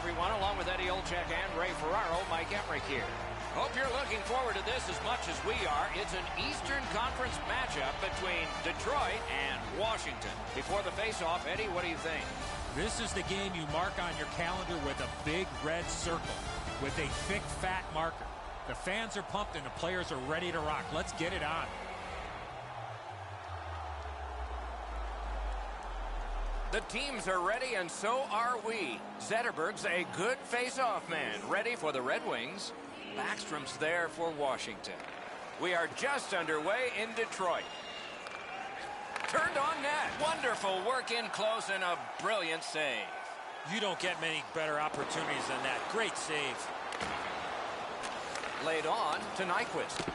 everyone. Along with Eddie Olczyk and Ray Ferraro, Mike Emmerich here. Hope you're looking forward to this as much as we are. It's an Eastern Conference matchup between Detroit and Washington. Before the face-off, Eddie, what do you think? This is the game you mark on your calendar with a big red circle with a thick, fat marker. The fans are pumped and the players are ready to rock. Let's get it on. The teams are ready, and so are we. Zetterberg's a good face-off man, ready for the Red Wings. Backstrom's there for Washington. We are just underway in Detroit. Turned on net. Wonderful work in close and a brilliant save. You don't get many better opportunities than that. Great save. Laid on to Nyquist.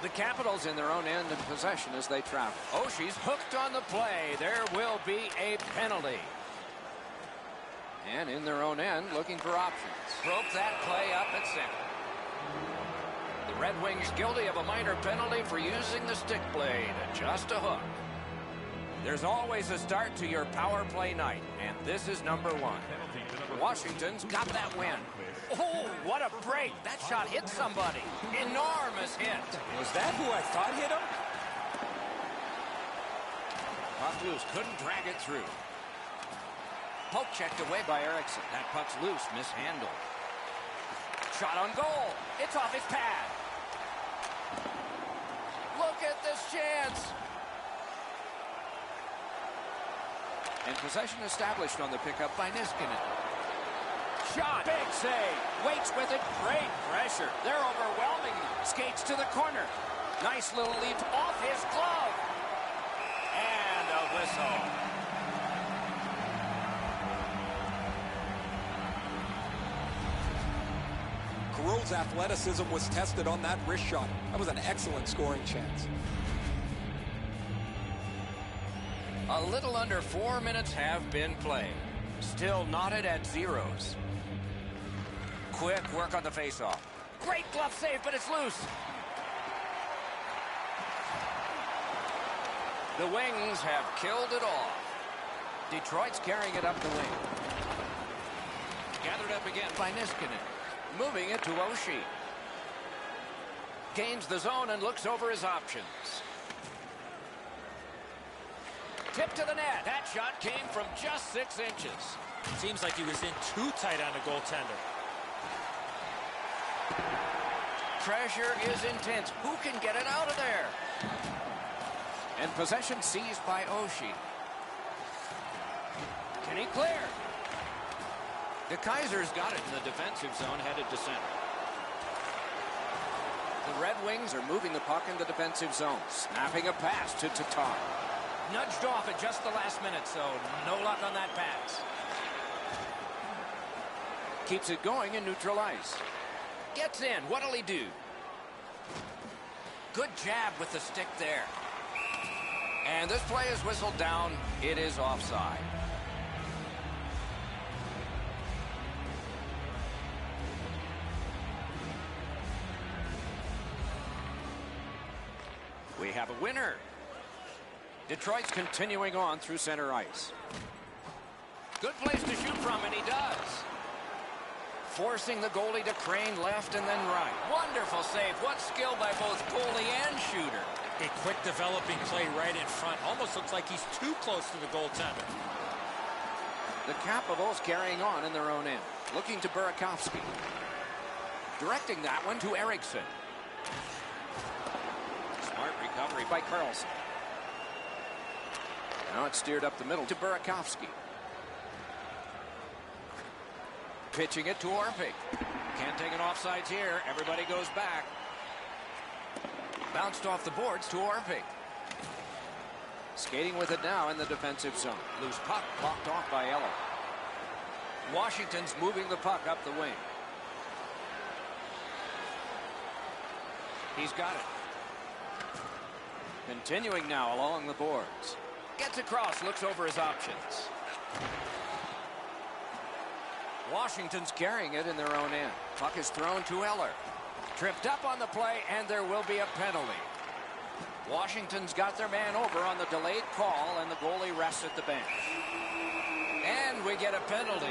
The Capitals in their own end of possession as they travel. Oshie's hooked on the play. There will be a penalty. And in their own end, looking for options. Broke that play up at center. The Red Wings guilty of a minor penalty for using the stick blade. Just a hook. There's always a start to your power play night, and this is number one. Washington's got that win. Oh, what a break. That shot hit somebody. Enormous hit. Was that who I thought hit him? Puck loose. Couldn't drag it through. Poke checked away by Eriksson. That puck's loose. Mishandled. Shot on goal. It's off his pad. Look at this chance. And possession established on the pickup by Niskanen. Shot. Big save. Waits with it. Great pressure. They're overwhelming them. Skates to the corner. Nice little leap off his glove. And a whistle. Carroll's athleticism was tested on that wrist shot. That was an excellent scoring chance. A little under 4 minutes have been played. Still knotted at zeros. Quick work on the faceoff. Great glove save, but it's loose. The Wings have killed it off. Detroit's carrying it up the wing. Gathered up again by Niskanen. Moving it to Oshie. Gains the zone and looks over his options. Tip to the net. That shot came from just 6 inches. Seems like he was in too tight on the goaltender. Pressure is intense. Who can get it out of there? And possession seized by Oshie. Can he clear? The Kaiser's got it in the defensive zone, headed to center. The Red Wings are moving the puck in the defensive zone. Snapping a pass to Tatar. Nudged off at just the last minute, so no luck on that pass. Keeps it going in neutral ice. Gets in. What'll he do? Good jab with the stick there. And this play is whistled down. It is offside. We have a winner. Detroit's continuing on through center ice. Good place to shoot from, and he does. Forcing the goalie to crane left and then right. Wonderful save. What skill by both goalie and shooter. A quick developing play right in front. Almost looks like he's too close to the goaltender. The Capitals carrying on in their own end. Looking to Burakovsky. Directing that one to Eriksson. Smart recovery by Karlsson. Now it's steered up the middle to Burakovsky. Pitching it to Orpik. Can't take an offsides here. Everybody goes back. Bounced off the boards to Orpik. Skating with it now in the defensive zone. Loose puck blocked off by Eller. Washington's moving the puck up the wing. He's got it. Continuing now along the boards. Gets across, looks over his options. Washington's carrying it in their own end. Puck is thrown to Eller. Tripped up on the play, and there will be a penalty. Washington's got their man over on the delayed call, and the goalie rests at the bench. And we get a penalty.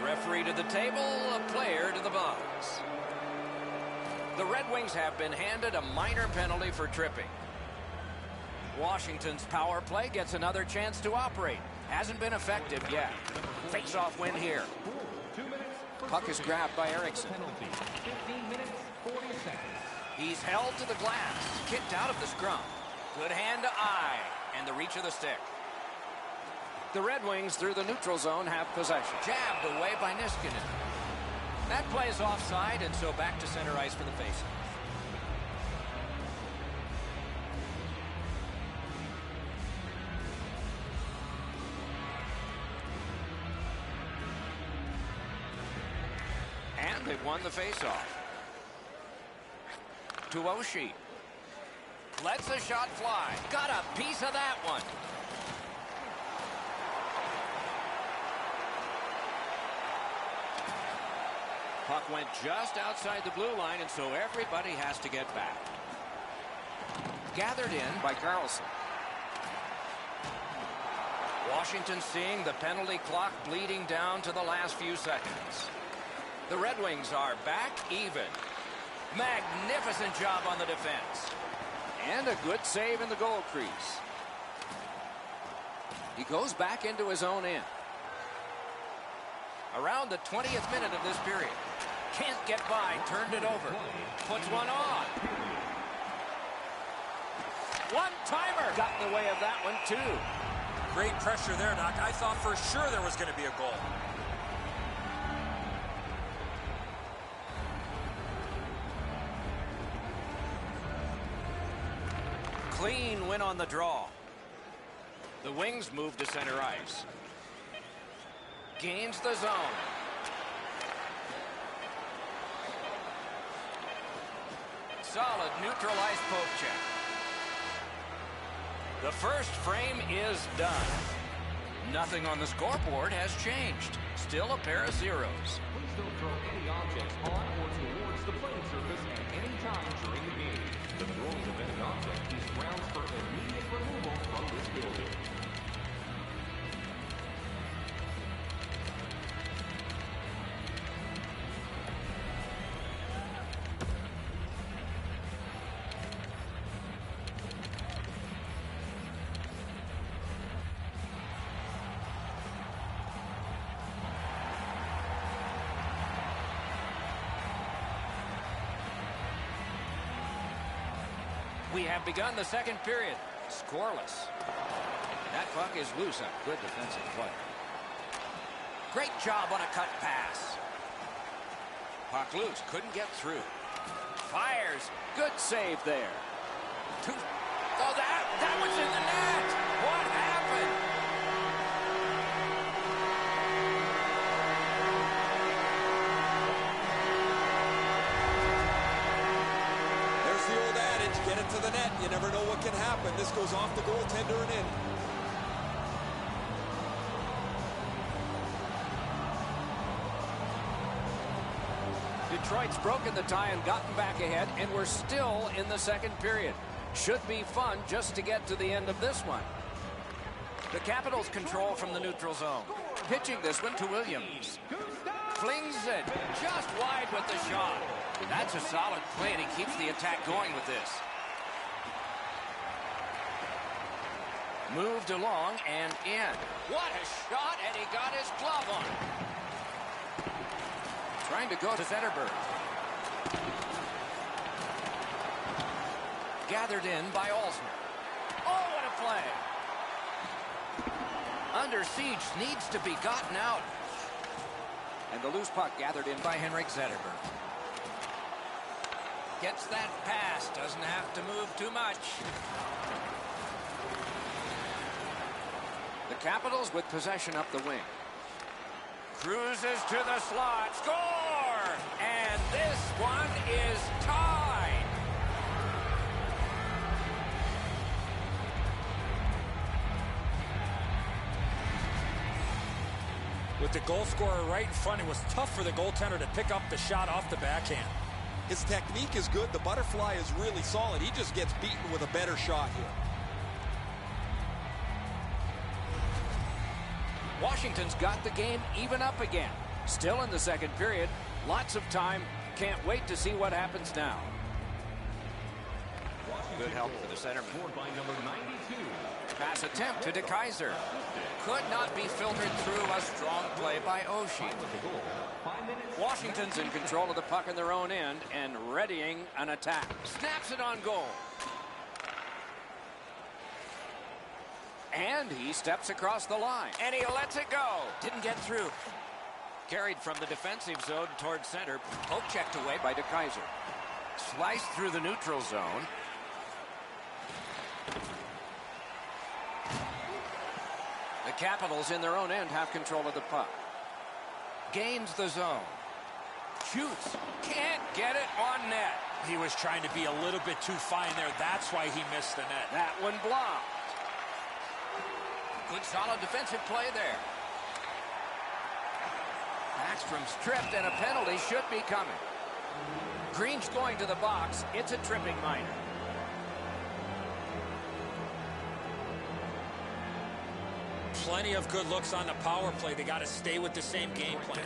Referee to the table, a player to the box. The Red Wings have been handed a minor penalty for tripping. Washington's power play gets another chance to operate. Hasn't been effective yet. Face-off win here. Puck is grabbed by Eriksson. 15 minutes, 40 seconds. He's held to the glass, kicked out of the scrum. Good hand to eye, and the reach of the stick. The Red Wings through the neutral zone have possession. Jabbed away by Niskanen. That play is offside, and so back to center ice for the faceoff. And they've won the faceoff. To Oshie. Lets the shot fly. Got a piece of that one. Puck went just outside the blue line, and so everybody has to get back. Gathered in by Carlson. Washington seeing the penalty clock bleeding down to the last few seconds. The Red Wings are back even. Magnificent job on the defense. And a good save in the goal crease. He goes back into his own end. Around the 20th minute of this period. Can't get by, turned it over. Puts one on. One-timer. Got in the way of that one, too. Great pressure there, Doc. I thought for sure there was going to be a goal. Clean win on the draw. The Wings move to center ice. Gains the zone. Solid neutralized poke check. The first frame is done. Nothing on the scoreboard has changed. Still a pair of zeros. Please don't throw any objects on or towards the playing surface at any time during the game. The throwing of any object is grounds for immediate removal from this building. We have begun the second period. Scoreless. That puck is loose. A good defensive play. Great job on a cut pass. Puck loose. Couldn't get through. Fires. Good save there. Oh, that was in the net. What happened? Get it to the net. You never know what can happen. This goes off the goaltender and in. Detroit's broken the tie and gotten back ahead, and we're still in the second period. Should be fun just to get to the end of this one. The Capitals control from the neutral zone. Pitching this one to Williams. Flings it just wide with the shot. That's a solid play, and he keeps the attack going with this. Moved along and in. What a shot, and he got his glove on it. Trying to go to Zetterberg. Gathered in by Alsner. Oh, what a play. Under siege, needs to be gotten out. And the loose puck gathered in by Henrik Zetterberg. Gets that pass, doesn't have to move too much. The Capitals with possession up the wing. Cruises to the slot, score! And this one is tied. With the goal scorer right in front, it was tough for the goaltender to pick up the shot off the backhand. His technique is good. The butterfly is really solid. He just gets beaten with a better shot here. Washington's got the game even up again. Still in the second period. Lots of time. Can't wait to see what happens now. Good help for the centerman. By number 92. Pass attempt to DeKaiser. Could not be filtered through. A strong play by Oshie. Washington's in control of the puck in their own end and readying an attack. Snaps it on goal. And he steps across the line. And he lets it go. Didn't get through. Carried from the defensive zone towards center. Poke checked away by DeKaiser. Sliced through the neutral zone. The Capitals in their own end have control of the puck. Gains the zone. Shoots. Can't get it on net. He was trying to be a little bit too fine there. That's why he missed the net. That one blocked. Good solid defensive play there. Backstrom stripped and a penalty should be coming. Green's going to the box. It's a tripping minor. Plenty of good looks on the power play. They got to stay with the same game plan.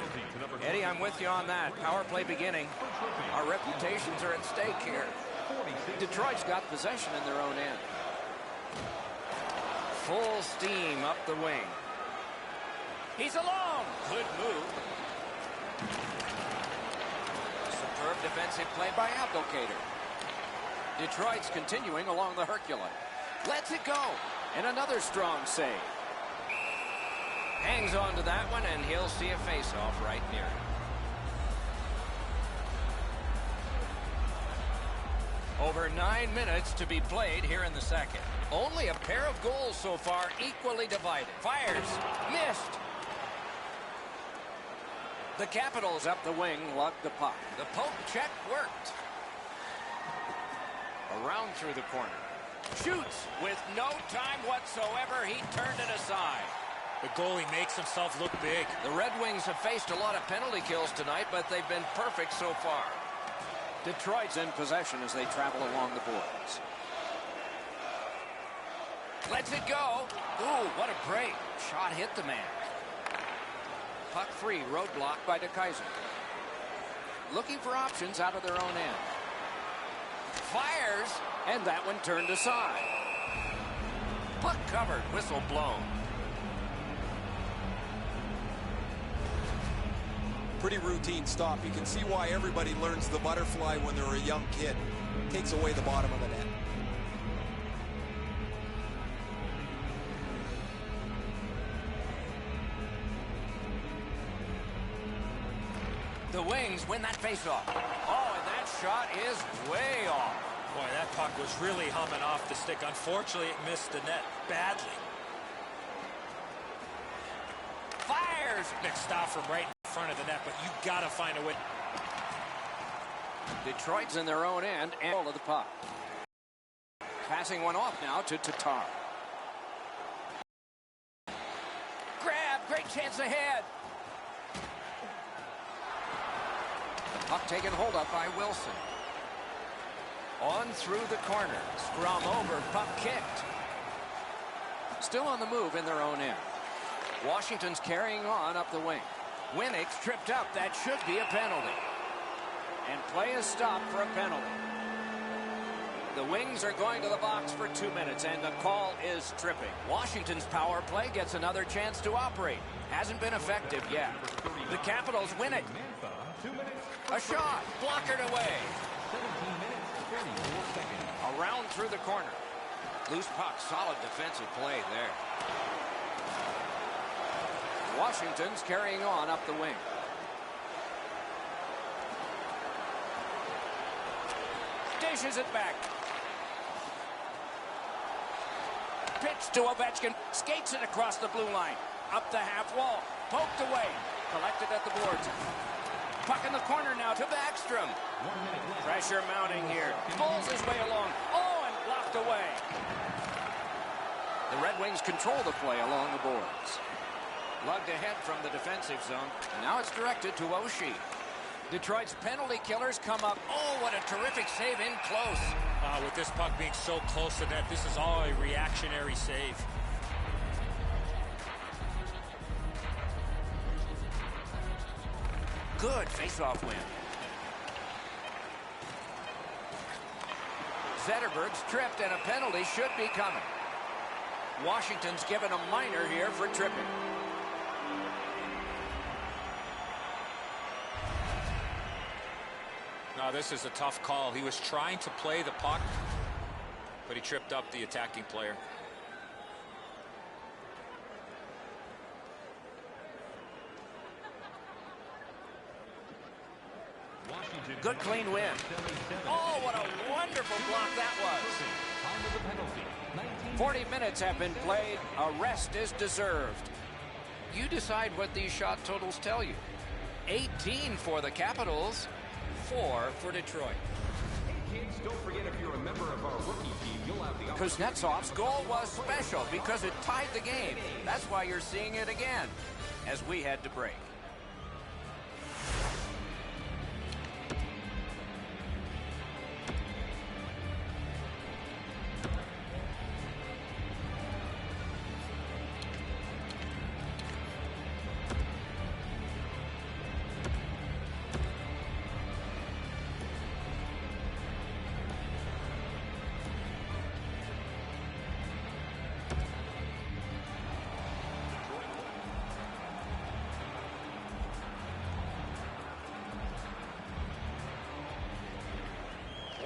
Eddie, I'm with you on that. Power play beginning. Our reputations are at stake here. Detroit's got possession in their own end. Full steam up the wing. He's alone. Good move. Superb defensive play by Abdelkader. Detroit's continuing along the Hercules. Lets it go. And another strong save. Hangs on to that one, and he'll see a face-off right near him. Over 9 minutes to be played here in the second. Only a pair of goals so far, equally divided. Fires. Missed. The Capitals up the wing lugged the puck. The poke check worked. Around through the corner. Shoots with no time whatsoever. He turned it aside. The goalie makes himself look big. The Red Wings have faced a lot of penalty kills tonight, but they've been perfect so far. Detroit's in possession as they travel along the boards. Lets it go. Ooh, what a break. Shot hit the man. Puck free, roadblock by DeKaiser. Looking for options out of their own end. Fires, and that one turned aside. Puck covered, whistle blown. Pretty routine stop. You can see why everybody learns the butterfly when they're a young kid. Takes away the bottom of the net. The Wings win that faceoff. Oh, and that shot is way off. Boy, that puck was really humming off the stick. Unfortunately, it missed the net badly. Fires! Big stop from right in front of the net, but you got to find a way. Detroit's in their own end and all of the puck. Passing one off now to Tatar. Grab! Great chance ahead! The puck taken hold of by Wilson. On through the corner. Scrum over. Puck kicked. Still on the move in their own end. Washington's carrying on up the wing. Winnick's tripped up. That should be a penalty. And play is stopped for a penalty. The Wings are going to the box for 2 minutes, and the call is tripping. Washington's power play gets another chance to operate. Hasn't been effective yet. The Capitals win it. A shot. Blockered away. 17 minutes, 34 seconds. Around through the corner. Loose puck. Solid defensive play there. Washington's carrying on up the wing. Dishes it back. Pitch to Ovechkin. Skates it across the blue line. Up the half wall. Poked away. Collected at the boards. Puck in the corner now to Backstrom. Pressure mounting here. Pulls his way along. Oh, and blocked away. The Red Wings control the play along the boards. Lugged ahead from the defensive zone. And now it's directed to Oshie. Detroit's penalty killers come up. Oh, what a terrific save in close. With this puck being so close to net, this is all a reactionary save. Good face-off win. Zetterberg's tripped, and a penalty should be coming. Washington's given a minor here for tripping. No, this is a tough call. He was trying to play the puck, but he tripped up the attacking player. Good clean win. Oh, what a wonderful block that was. 40 minutes have been played. A rest is deserved. You decide what these shot totals tell you. 18 for the Capitals, 4 for Detroit. Hey kids, don't forget, if you're a member of our rookie team, you'll have the Kuznetsov's goal was special because it tied the game. That's why you're seeing it again as we head to break.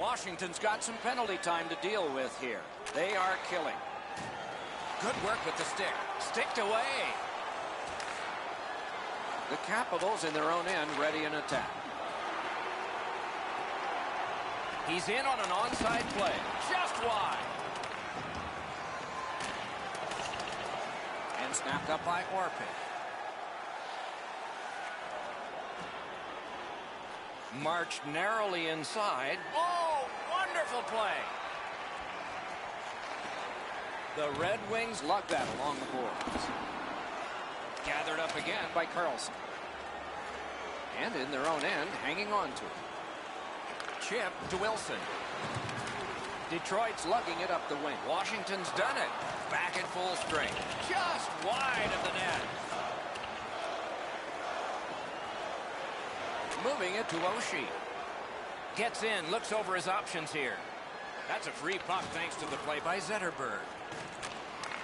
Washington's got some penalty time to deal with here. They are killing. Good work with the stick. Sticked away. The Capitals in their own end ready in attack. He's in on an onside play. Just wide. And snapped up by Orpik. Marched narrowly inside. Oh, wonderful play. The Red Wings lugged that along the boards. Gathered up again by Carlson. And in their own end, hanging on to it. Chip to Wilson. Detroit's lugging it up the wing. Washington's done it. Back at full strength. Just wide of the net. Moving it to Oshie. Gets in, looks over his options here. That's a free puck thanks to the play by Zetterberg.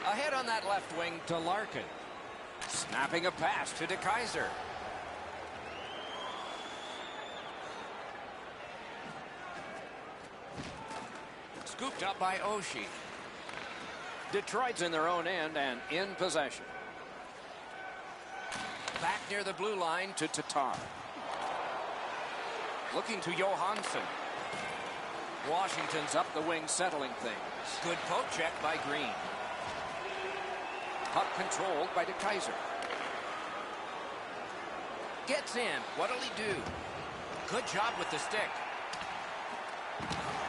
Ahead on that left wing to Larkin. Snapping a pass to DeKeyser. Scooped up by Oshie. Detroit's in their own end and in possession. Back near the blue line to Tatar. Looking to Johansson. Washington's up the wing settling things. Good poke check by Green. Puck controlled by DeKeyser. Gets in. What'll he do? Good job with the stick.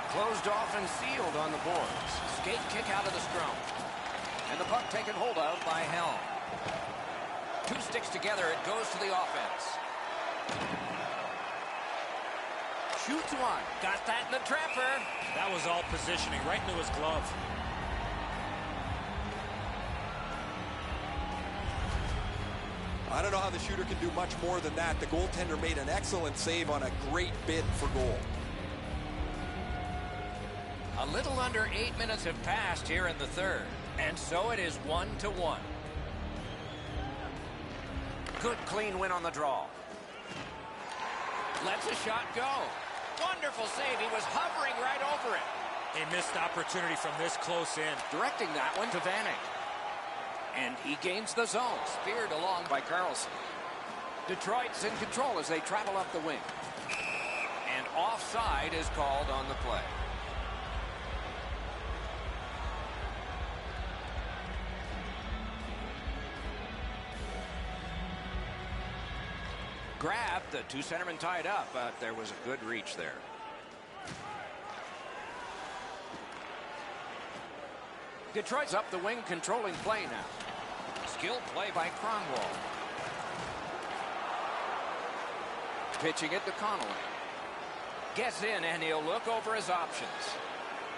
Closed off and sealed on the boards. Skate kick out of the scrum. And the puck taken hold of by Helm. Two sticks together. It goes to the offense. Shoots one. Got that in the trapper. That was all positioning, right into his glove. I don't know how the shooter can do much more than that. The goaltender made an excellent save on a great bid for goal. A little under 8 minutes have passed here in the third. And so it is 1-1. Good clean win on the draw. Lets a shot go. Wonderful save. He was hovering right over it. A missed opportunity from this close in. Directing that one to Vanek. And he gains the zone. Speared along by Carlson. Detroit's in control as they travel up the wing. And offside is called on the play. Grabbed, the two centermen tied up, but there was a good reach there. Detroit's up the wing, controlling play now. Skilled play by Cronwall. Pitching it to Connolly. Gets in, and he'll look over his options.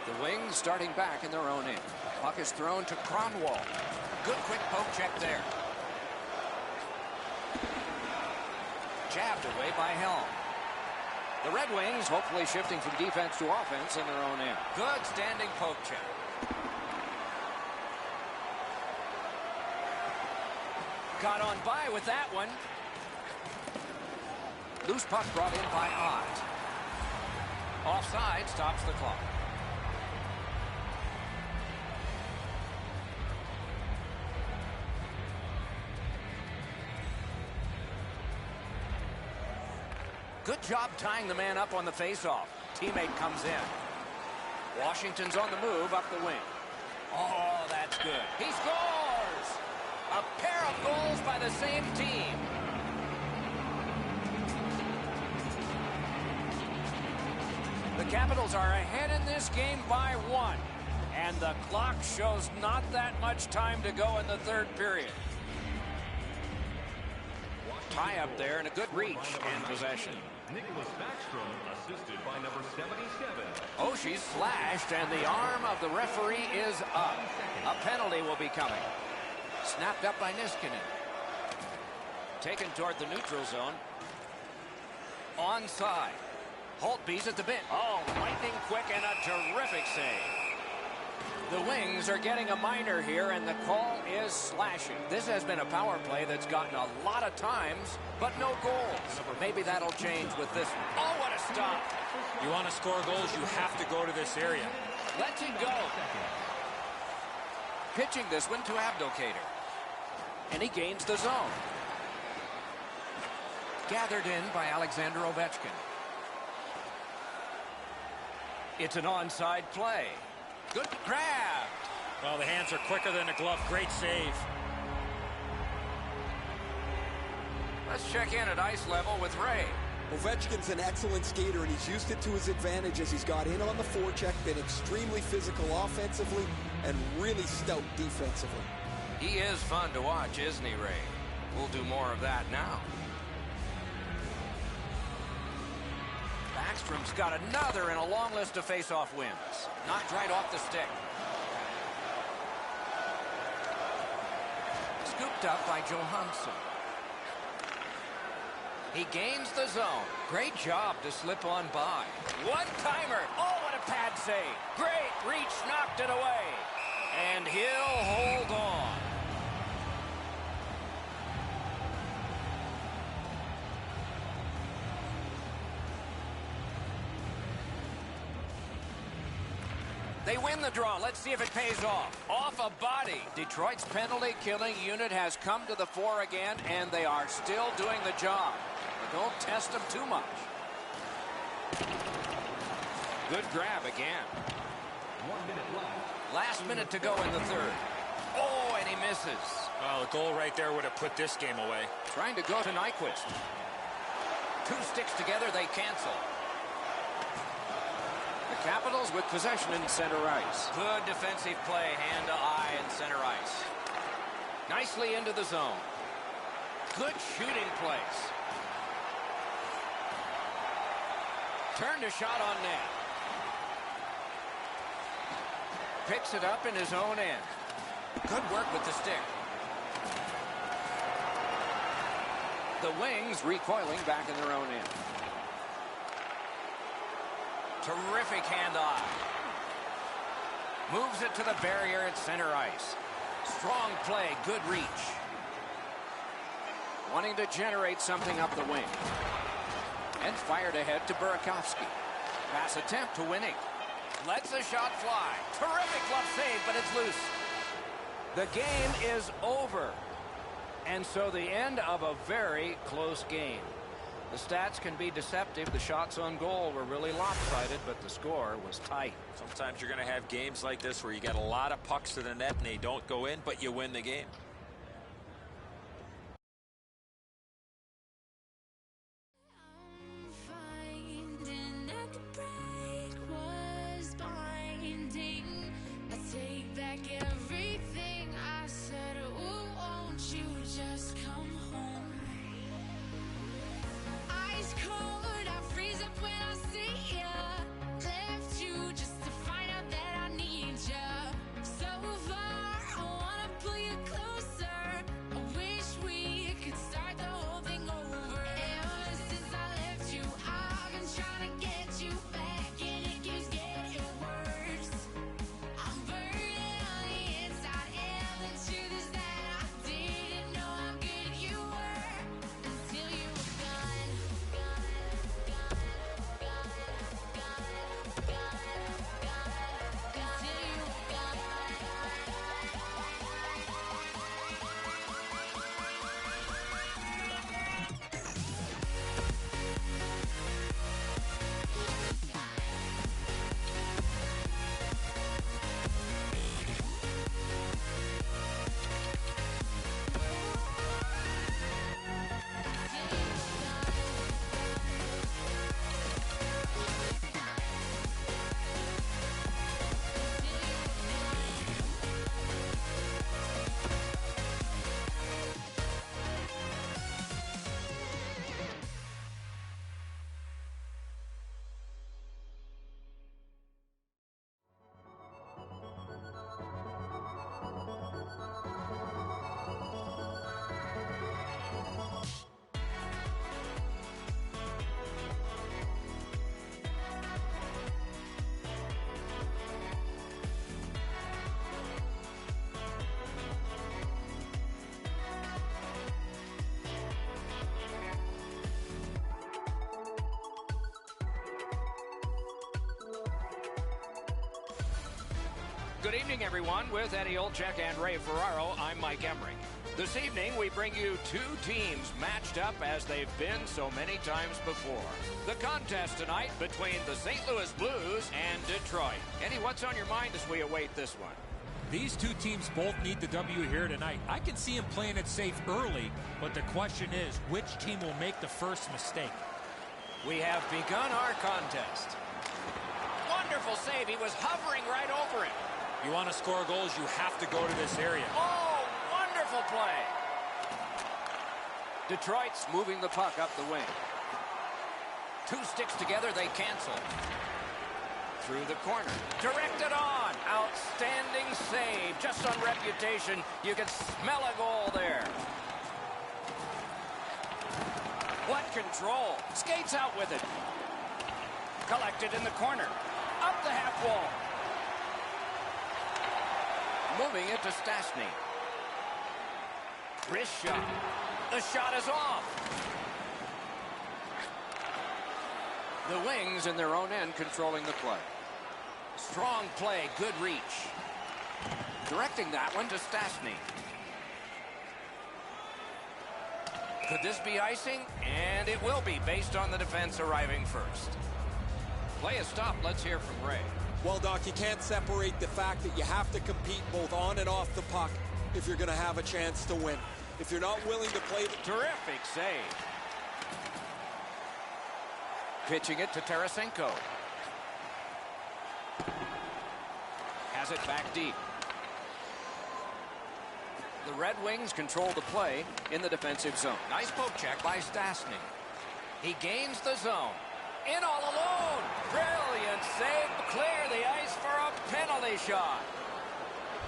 The Wings starting back in their own end. Puck is thrown to Cronwall. Good quick poke check there. Jabbed away by Helm. The Red Wings hopefully shifting from defense to offense in their own end. Good standing poke check. Got on by with that one. Loose puck brought in by Ott. Offside stops the clock. Good job tying the man up on the faceoff. Teammate comes in. Washington's on the move up the wing. Oh, that's good. He scores! A pair of goals by the same team. The Capitals are ahead in this game by 1. And the clock shows not that much time to go in the third period. Tie up there and a good reach and possession. Nicholas Backstrom, assisted by number 77. Oh, she's slashed, and the arm of the referee is up. A penalty will be coming. Snapped up by Niskanen. Taken toward the neutral zone. Onside. Holtby's at the bench. Oh, lightning quick and a terrific save. The Wings are getting a minor here, and the call is slashing. This has been a power play that's gotten a lot of times, but no goals. Maybe that'll change with this one. Oh, what a stop. You want to score goals, you have to go to this area. Lets it go. Pitching this one to Abdelkader. And he gains the zone. Gathered in by Alexander Ovechkin. It's an onside play. Good grab. Well, the hands are quicker than a glove. Great save. Let's check in at ice level with Ray. Ovechkin's an excellent skater, and he's used it to his advantage as he's got in on the forecheck, been extremely physical offensively, and really stout defensively. He is fun to watch, isn't he, Ray? We'll do more of that now. Backstrom's got another in a long list of face-off wins. Knocked right off the stick. Scooped up by Johansson. He gains the zone. Great job to slip on by. One-timer. Oh, what a pad save. Great reach, knocked it away. And he'll hold on. They win the draw. Let's see if it pays off. Off a body. Detroit's penalty-killing unit has come to the fore again, and they are still doing the job. But don't test them too much. Good grab again. 1 minute left. Last minute to go in the third. Oh, and he misses. Well, the goal right there would have put this game away. Trying to go to Nyquist. Two sticks together, they cancel. The Capitals with possession in center ice. Good defensive play, hand to eye in center ice. Nicely into the zone. Good shooting place. Turned a shot on net. Picks it up in his own end. Good work with the stick. The Wings recoiling back in their own end. Terrific hand-eye. Moves it to the barrier at center ice. Strong play, good reach. Wanting to generate something up the wing. And fired ahead to Burakovsky. Pass attempt to Winning. Lets a shot fly. Terrific glove save, but it's loose. The game is over. And so the end of a very close game. The stats can be deceptive. The shots on goal were really lopsided, but the score was tight. Sometimes you're going to have games like this where you get a lot of pucks to the net and they don't go in, but you win the game. Close Good evening, everyone. With Eddie Olczyk and Ray Ferraro, I'm Mike Emmerich. This evening, we bring you two teams matched up as they've been so many times before. The contest tonight between the St. Louis Blues and Detroit. Eddie, what's on your mind as we await this one? These two teams both need the W here tonight. I can see them playing it safe early, but the question is, which team will make the first mistake? We have begun our contest. Wonderful save. He was hovering right over it. You want to score goals, you have to go to this area. Oh, wonderful play. Detroit's moving the puck up the wing. Two sticks together, they cancel. Through the corner. Directed on. Outstanding save. Just on reputation, you can smell a goal there. What control. Skates out with it. Collected in the corner. Up the half wall. Moving it to Stastny. Wrist shot. The shot is off. The Wings in their own end controlling the play. Strong play, good reach. Directing that one to Stastny. Could this be icing? And it will be, based on the defense arriving first. Play is stopped. Let's hear from Ray. Well, Doc, you can't separate the fact that you have to compete both on and off the puck if you're going to have a chance to win. If you're not willing to play the... Terrific save. Pitching it to Tarasenko. Has it back deep. The Red Wings control the play in the defensive zone. Nice poke check by Stastny. He gains the zone. In all alone. Brilliant save. Clear the ice for a penalty shot.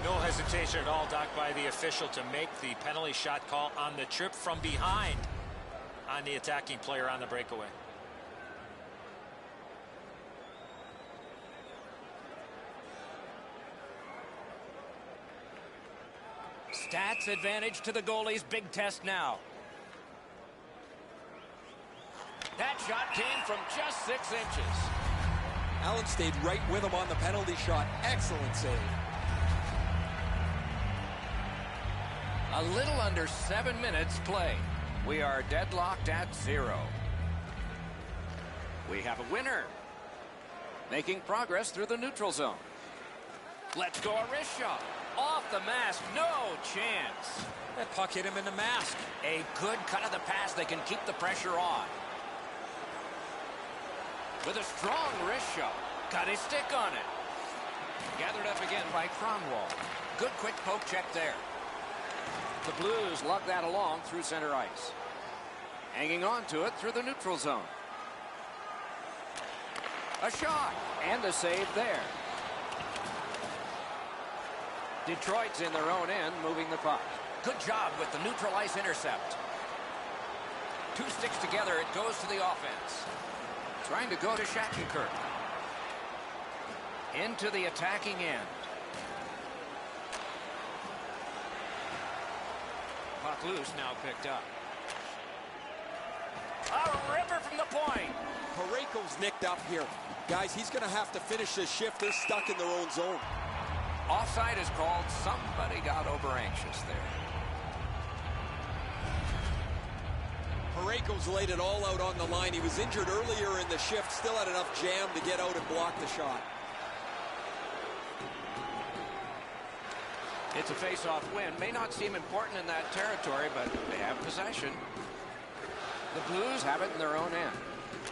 No hesitation at all, Doc, by the official to make the penalty shot call on the trip from behind on the attacking player on the breakaway. Stats advantage to the goalies. Big test now. That shot came from just 6 inches. Allen stayed right with him on the penalty shot. Excellent save. A little under 7 minutes play. We are deadlocked at 0. We have a winner. Making progress through the neutral zone. Let's go a wrist shot. Off the mask, no chance. That puck hit him in the mask. A good cut of the pass. They can keep the pressure on. With a strong wrist shot. Got his stick on it. Gathered up again by Kronwall. Good quick poke check there. The Blues lug that along through center ice. Hanging on to it through the neutral zone. A shot and a save there. Detroit's in their own end, moving the puck. Good job with the neutral ice intercept. Two sticks together, it goes to the offense. Trying to go to Shattenkirk. Into the attacking end. Puck loose, now picked up. A ripper from the point. Parayko's nicked up here. Guys, he's going to have to finish this shift. They're stuck in their own zone. Offside is called. Somebody got over anxious there. Parayko's laid it all out on the line. He was injured earlier in the shift. Still had enough jam to get out and block the shot. It's a face-off win. May not seem important in that territory, but they have possession. The Blues have it in their own end.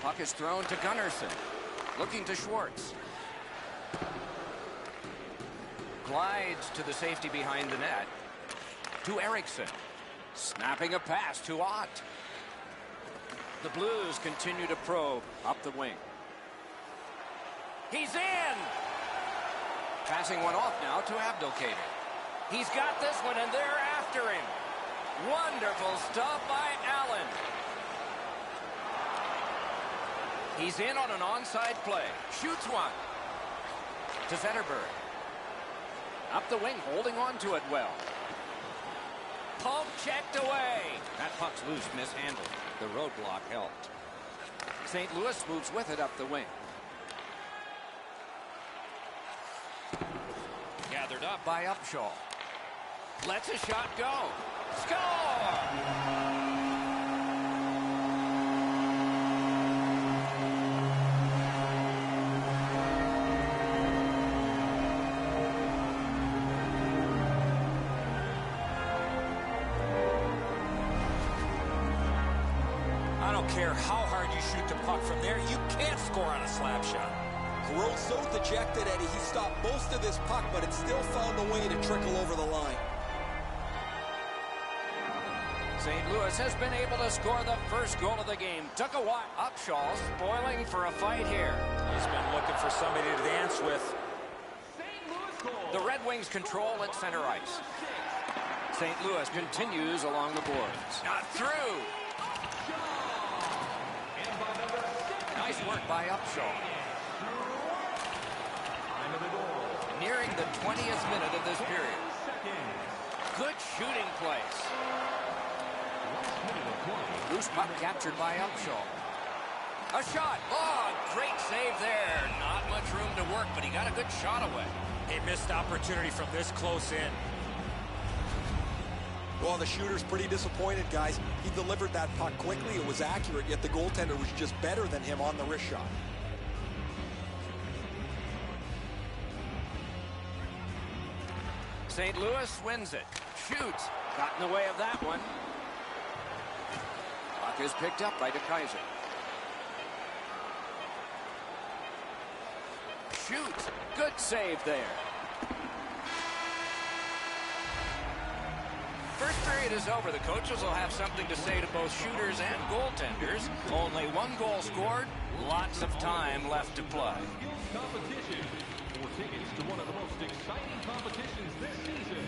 Puck is thrown to Gunnarsson. Looking to Schwartz. Glides to the safety behind the net. To Eriksson. Snapping a pass to Ott. The Blues continue to probe up the wing. He's in! Passing one off now to Abdelkader. He's got this one, and they're after him. Wonderful stop by Allen. He's in on an onside play. Shoots one. To Zetterberg. Up the wing, holding on to it well. Poke checked away. That puck's loose, mishandled. The roadblock helped. St. Louis moves with it up the wing. up by Upshaw. Lets a shot go. Score! I don't care how hard you shoot the puck from there, you can't score on a slap shot. Gross so dejected, Eddie. He stopped most of this puck, but it still found a way to trickle over the line. St. Louis has been able to score the first goal of the game. Took a while. Upshaw spoiling for a fight here. He's been looking for somebody to dance with. The Red Wings control at center ice. St. Louis continues along the boards. Not through. Nice work by Upshaw. Nearing the 20th minute of this period. Good shooting place. Loose puck captured by Upshaw. A shot. Oh, great save there. Not much room to work, but he got a good shot away. A missed opportunity from this close in. Well, the shooter's pretty disappointed, guys. He delivered that puck quickly. It was accurate, yet the goaltender was just better than him on the wrist shot. St. Louis wins it. Shoots. Got in the way of that one. Puck is picked up by DeKaiser. Shoots. Good save there. First period is over. The coaches will have something to say to both shooters and goaltenders. Only one goal scored. Lots of time left to play. Competition. For tickets to one of the most exciting competitions this season,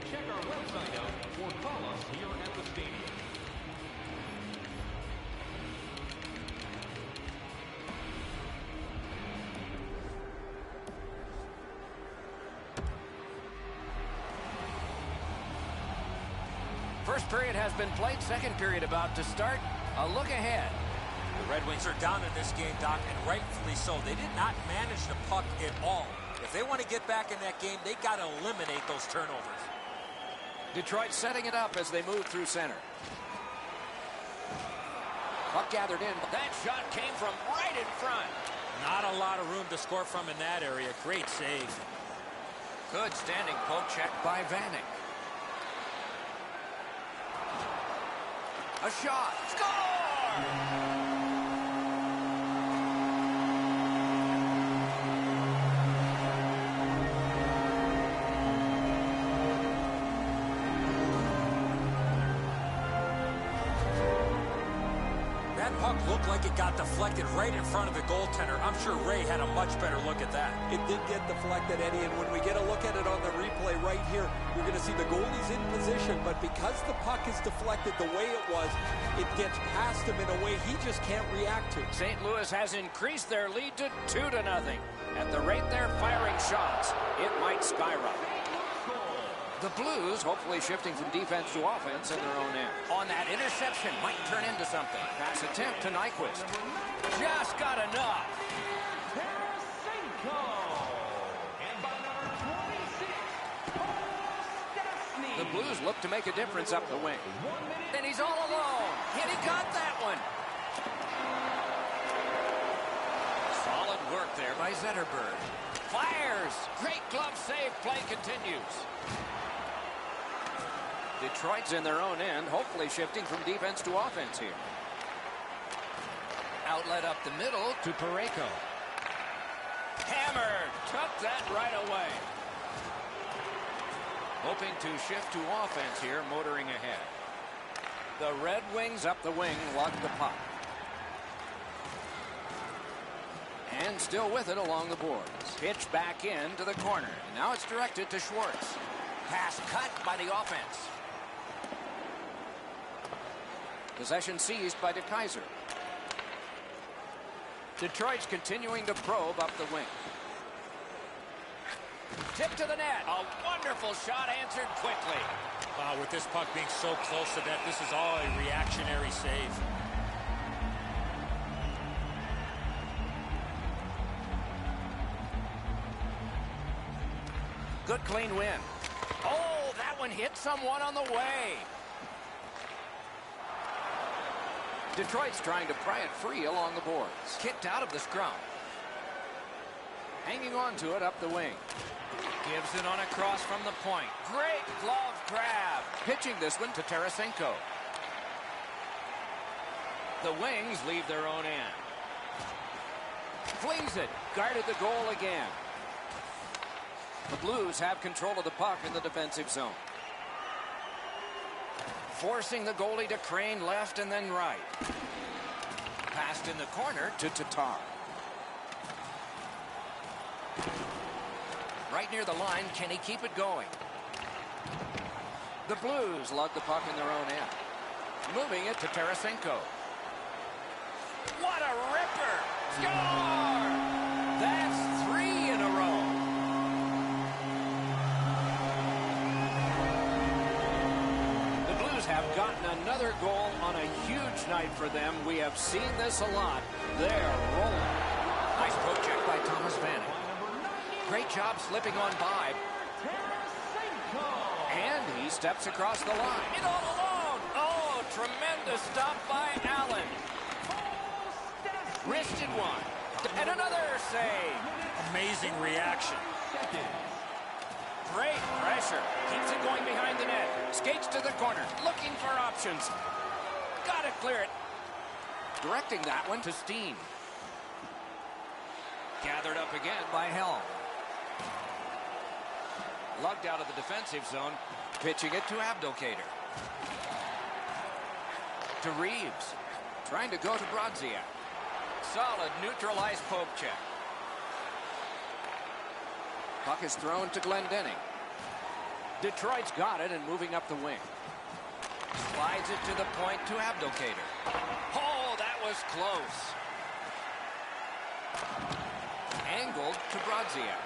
check our website out or call us here at the stadium. First period has been played. Second period about to start. A look ahead. The Red Wings are down in this game, Doc, and rightfully so. They did not manage the puck at all. If they want to get back in that game, they got to eliminate those turnovers. Detroit setting it up as they move through center. Puck gathered in. That shot came from right in front. Not a lot of room to score from in that area. Great save. Good standing poke check by Vanek. A shot. Score! That puck looked like it got deflected right in front of the goaltender. I'm sure Ray had a much better look at that. It did get deflected, Eddie, and when we get a look at it on the replay right here, you're going to see the goalie's in position, but because the puck is deflected the way it was, it gets past him in a way he just can't react to. St. Louis has increased their lead to 2-0. At the rate they're firing shots, it might skyrocket. The Blues hopefully shifting from defense to offense in their own end. On that interception, might turn into something. Pass attempt to Nyquist. Just got enough. The Blues look to make a difference up the wing. And he's all alone. And he got that one. Solid work there by Zetterberg. Fires. Great glove save. Play continues. Detroit's in their own end, hopefully shifting from defense to offense here. Outlet up the middle to Parayko. Hammer took that right away. Hoping to shift to offense here, motoring ahead. The Red Wings up the wing, lug the puck. And still with it along the boards. Pitch back in to the corner. And now it's directed to Schwartz. Pass cut by the offense. Possession seized by DeKaiser. Detroit's continuing to probe up the wing. Tip to the net. A wonderful shot answered quickly. Wow, with this puck being so close to that, this is all a reactionary save. Good clean win. Oh, that one hit someone on the way. Detroit's trying to pry it free along the boards. Kicked out of the scrum. Hanging on to it up the wing. Gives it on a cross from the point. Great glove grab. Pitching this one to Tarasenko. The Wings leave their own end. Flings it. Guarded the goal again. The Blues have control of the puck in the defensive zone. Forcing the goalie to crane left and then right. Passed in the corner to Tatar. Right near the line, can he keep it going? The Blues lug the puck in their own end. Moving it to Tarasenko. What a ripper! Score! That's 3 in a row. The Blues have gotten another goal on a huge night for them. We have seen this a lot. They're rolling. Nice poke check by Thomas Vanek. Great job slipping on by. And he steps across the line. In all alone. Oh, tremendous stop by Allen. Wristed one. And another save. Amazing reaction. Great pressure. Keeps it going behind the net. Skates to the corner. Looking for options. Got to clear it. Directing that one to Steen. Gathered up again by Helm. Lugged out of the defensive zone. Pitching it to Abdelkader. To Reeves. Trying to go to Brodziak. Solid neutralized poke check. Puck is thrown to Glendening. Detroit's got it and moving up the wing. Slides it to the point to Abdelkader. Oh, that was close. Angled to Brodziak.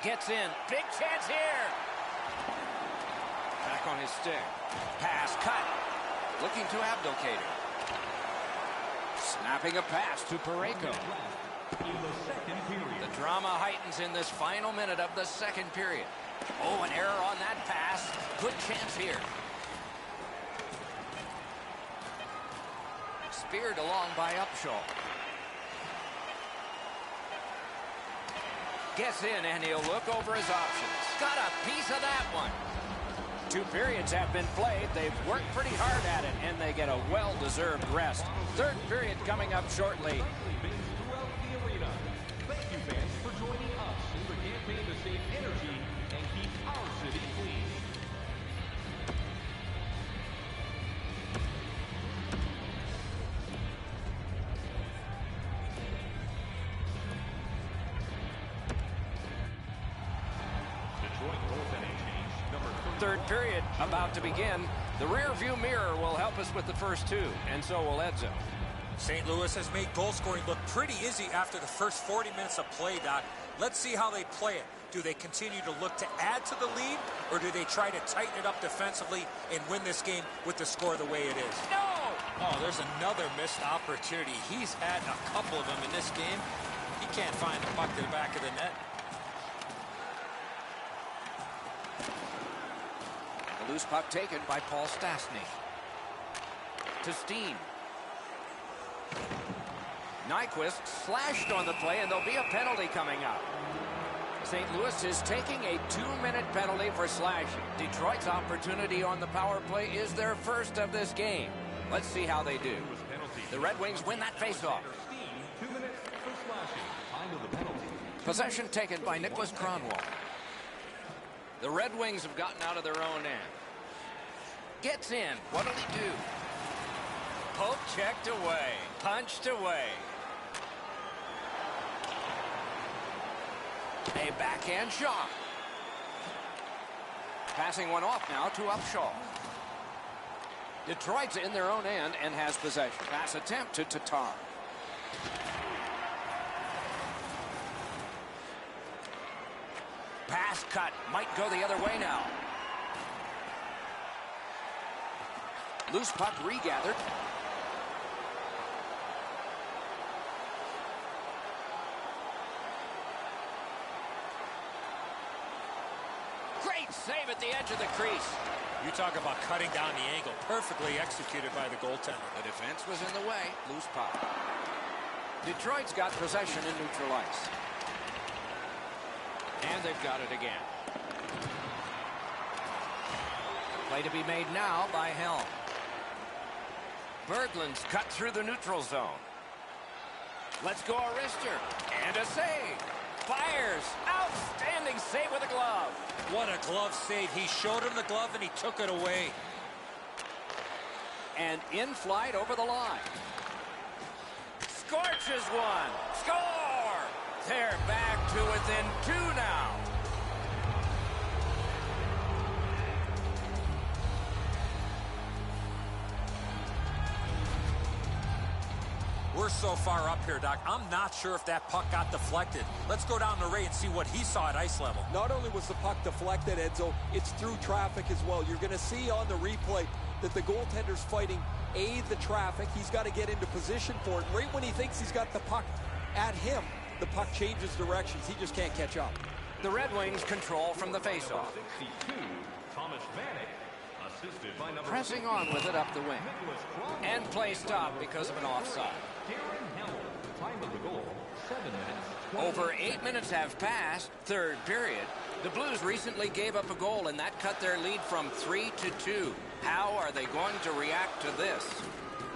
Gets in. Big chance here. Back on his stick. Pass cut. Looking to Abdelkader. Snapping a pass to Parayko. The drama heightens in this final minute of the second period. Oh, an error on that pass. Good chance here. Speared along by Upshaw. Gets in and he'll look over his options. Got a piece of that one. 2 periods have been played. They've worked pretty hard at it, and they get a well-deserved rest. Third period coming up shortly. Thank you, fans, for joining us in the campaign to save energy and keep our city clean. Detroit goaltending change, number 30. Third period about to begin. The rear view mirror will help us with the first 2, and so will Edzo. St. Louis has made goal scoring look pretty easy after the first 40 minutes of play, Doc. Let's see how they play it. Do they continue to look to add to the lead, or do they try to tighten it up defensively and win this game with the score the way it is? No! Oh, there's another missed opportunity. He's had a couple of them in this game. He can't find the puck to the back of the net. The loose puck taken by Paul Stastny. To Steen. Nyquist slashed on the play, and there'll be a penalty coming up. St. Louis is taking a 2-minute penalty for slashing. Detroit's opportunity on the power play is their first of this game. Let's see how they do. The Red Wings win that faceoff. 2 minutes for slashing. Time of the penalty. Possession taken by Nicholas Kronwall. The Red Wings have gotten out of their own end. Gets in. What'll he do? Poke checked away. Punched away. A backhand shot. Passing one off now to Upshaw. Detroit's in their own end and has possession. Pass attempt to Tatar. Pass cut. Might go the other way now. Loose puck regathered. save at the edge of the crease. You talk about cutting down the angle. Perfectly executed by the goaltender. The defense was in the way. Loose puck. Detroit's got possession in neutral ice. And they've got it again. Play to be made now by Helm. Berglund's cut through the neutral zone. Let's go, Arister. And a save. Fires. Outstanding save with a glove. What a glove save. He showed him the glove and he took it away. And in flight over the line. Scorches one. Score! They're back to within 2 now. We're so far up here, Doc. I'm not sure if that puck got deflected. Let's go down to Ray and see what he saw at ice level. Not only was the puck deflected, Enzo, it's through traffic as well. You're going to see on the replay that the goaltender's fighting the traffic. He's got to get into position for it. Right when he thinks he's got the puck at him, the puck changes directions. He just can't catch up. The Red Wings control from the faceoff. 62, Thomas Vanek, assisted by number Pressing on with it up the wing. And play stopped because of an offside. Darren Helm, time of the goal, 7 minutes. Over 8 minutes have passed, third period. The Blues recently gave up a goal, and that cut their lead from 3 to 2. How are they going to react to this?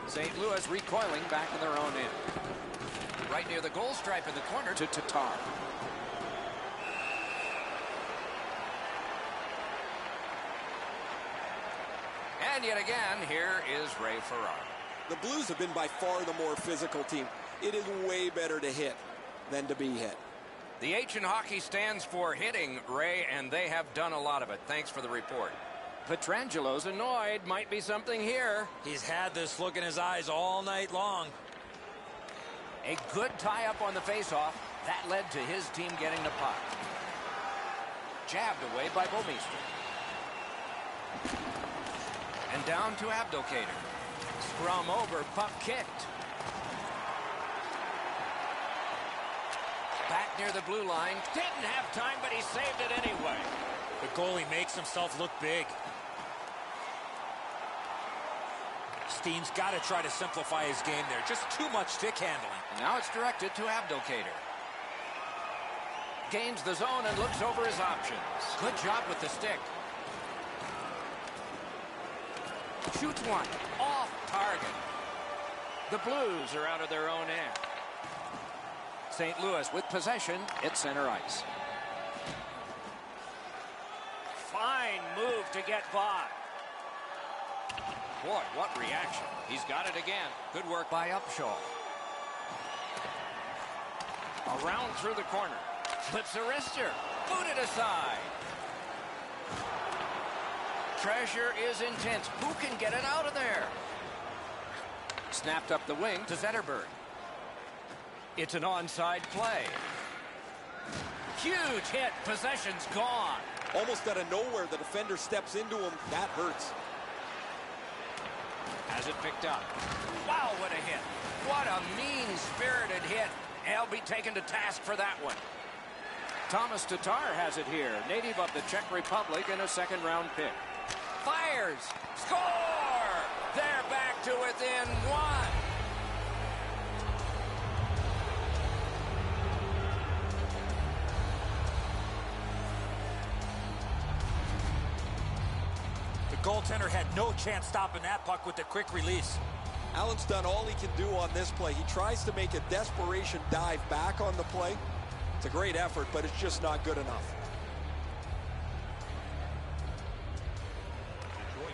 St. Louis recoiling back in their own end. Right near the goal stripe in the corner to Tatar. And yet again, here is Ray Ferraro. The Blues have been by far the more physical team. It is way better to hit than to be hit. The H in hockey stands for hitting, Ray, and they have done a lot of it. Thanks for the report. Petrangelo's annoyed. Might be something here. He's had this look in his eyes all night long. A good tie-up on the faceoff. That led to his team getting the puck. Jabbed away by Bouwmeester. And down to Abdelkader. Scrum over, puck kicked. Back near the blue line. Didn't have time, but he saved it anyway. The goalie makes himself look big. Steen's got to try to simplify his game there. Just too much stick handling. And now it's directed to Abdelkader. Gains the zone and looks over his options. Good job with the stick. Shoots one. Off target. The Blues are out of their own end. St. Louis with possession at center ice. Fine move to get by. Boy, what reaction. He's got it again. Good work by Upshaw. Around through the corner. Flips a wrister. Booted aside. Pressure is intense. Who can get it out of there? Snapped up the wing to Zetterberg. It's an onside play. Huge hit. Possession's gone. Almost out of nowhere, the defender steps into him. That hurts. Has it picked up. Wow, what a hit. What a mean-spirited hit. He'll be taken to task for that one. Thomas Tatar has it here. Native of the Czech Republic and a second-round pick. Fires. Score! They're back to within 1. The goaltender had no chance stopping that puck with the quick release. Allen's done all he can do on this play. He tries to make a desperation dive back on the play. It's a great effort, but it's just not good enough.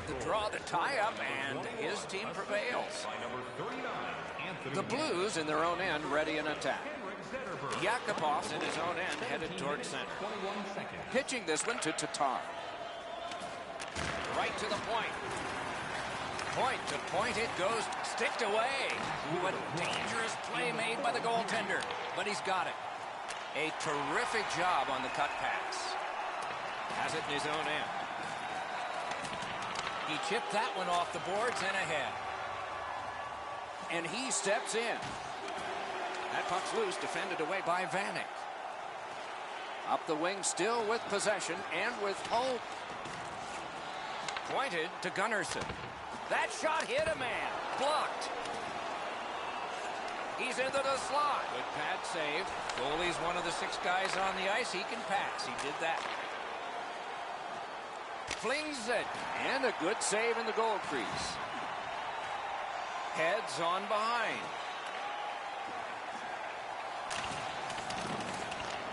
The draw, the tie-up, and his team prevails. The Blues in their own end, ready in attack. Yakupov in his own end, headed towards center. Pitching this one to Tatar. Right to the point. Point to point it goes, sticked away. Ooh, a dangerous play made by the goaltender, but he's got it. A terrific job on the cut pass. Has it in his own end. He chipped that one off the boards and ahead. And he steps in. That puck's loose, defended away by Vanek. Up the wing, still with possession and with hope. Pointed to Gunnarsson. That shot hit a man. Blocked. He's into the slot. Good pad save. Goalie's one of the 6 guys on the ice. He can pass. He did that. Flings it. And a good save in the goal crease. Heads on behind.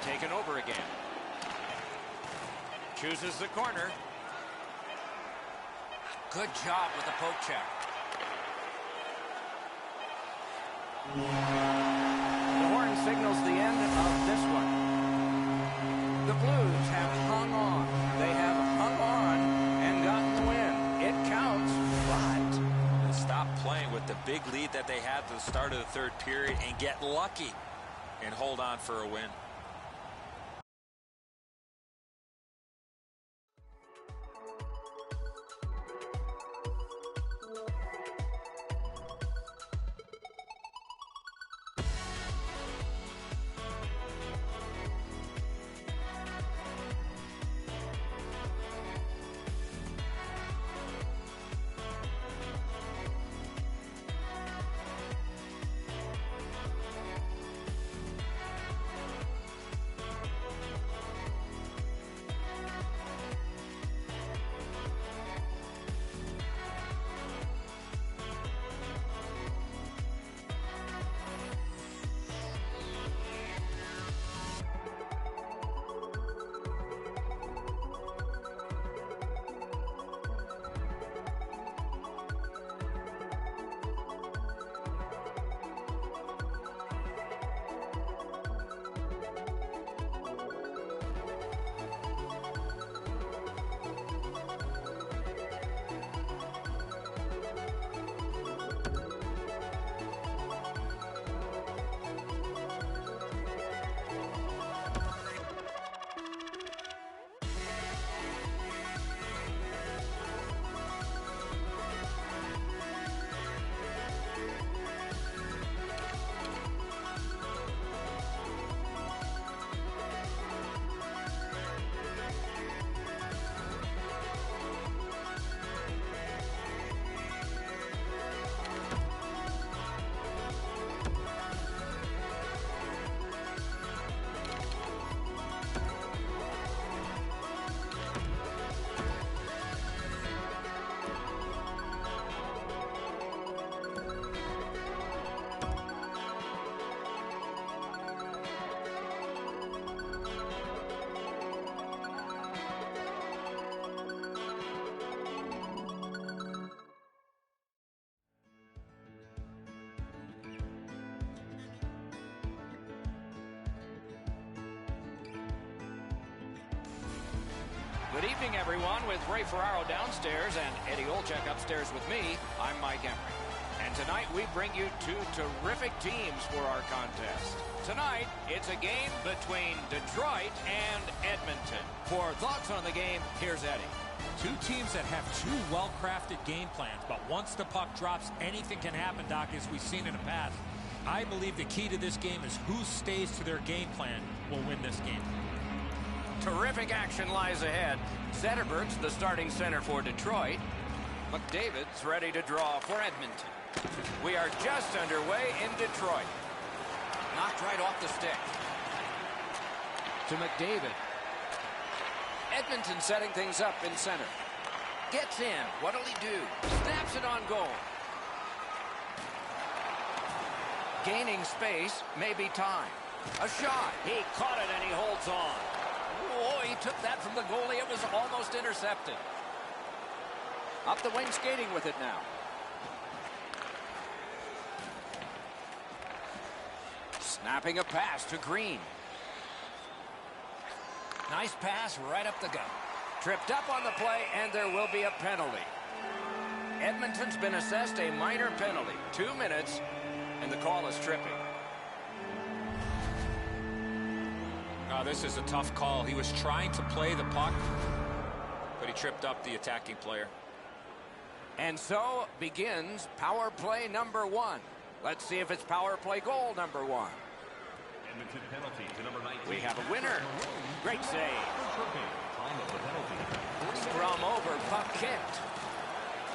Taken over again. Chooses the corner. Good job with the poke check. The horn signals the end of this one. The Blues have hung on. They have hung on and gotten the win. It counts, but stop playing with the big lead that they had at the start of the 3rd period and get lucky and hold on for a win. Good evening, everyone, with Ray Ferraro downstairs and Eddie Olczyk upstairs with me. I'm Mike Emery. And tonight we bring you 2 terrific teams for our contest. Tonight, it's a game between Detroit and Edmonton. For thoughts on the game, here's Eddie. 2 teams that have 2 well-crafted game plans, but once the puck drops, anything can happen, Doc, as we've seen in the past. I believe the key to this game is who stays to their game plan will win this game. Terrific action lies ahead. Zetterberg's the starting center for Detroit. McDavid's ready to draw for Edmonton. We are just underway in Detroit. Knocked right off the stick. To McDavid. Edmonton setting things up in center. Gets in. What'll he do? Snaps it on goal. Gaining space, maybe time. A shot. He caught it and he holds on. Oh, he took that from the goalie. It was almost intercepted. Up the wing, skating with it now. Snapping a pass to Green. Nice pass right up the gut. Tripped up on the play, and there will be a penalty. Edmonton's been assessed a minor penalty. 2 minutes, and the call is tripping. Oh, this is a tough call. He was trying to play the puck, but he tripped up the attacking player. And so begins power play number 1. Let's see if it's power play goal number 1. Edmonton penalty to number 19. We have a winner. Great save. Time of the penalty. Scrum over, puck kicked.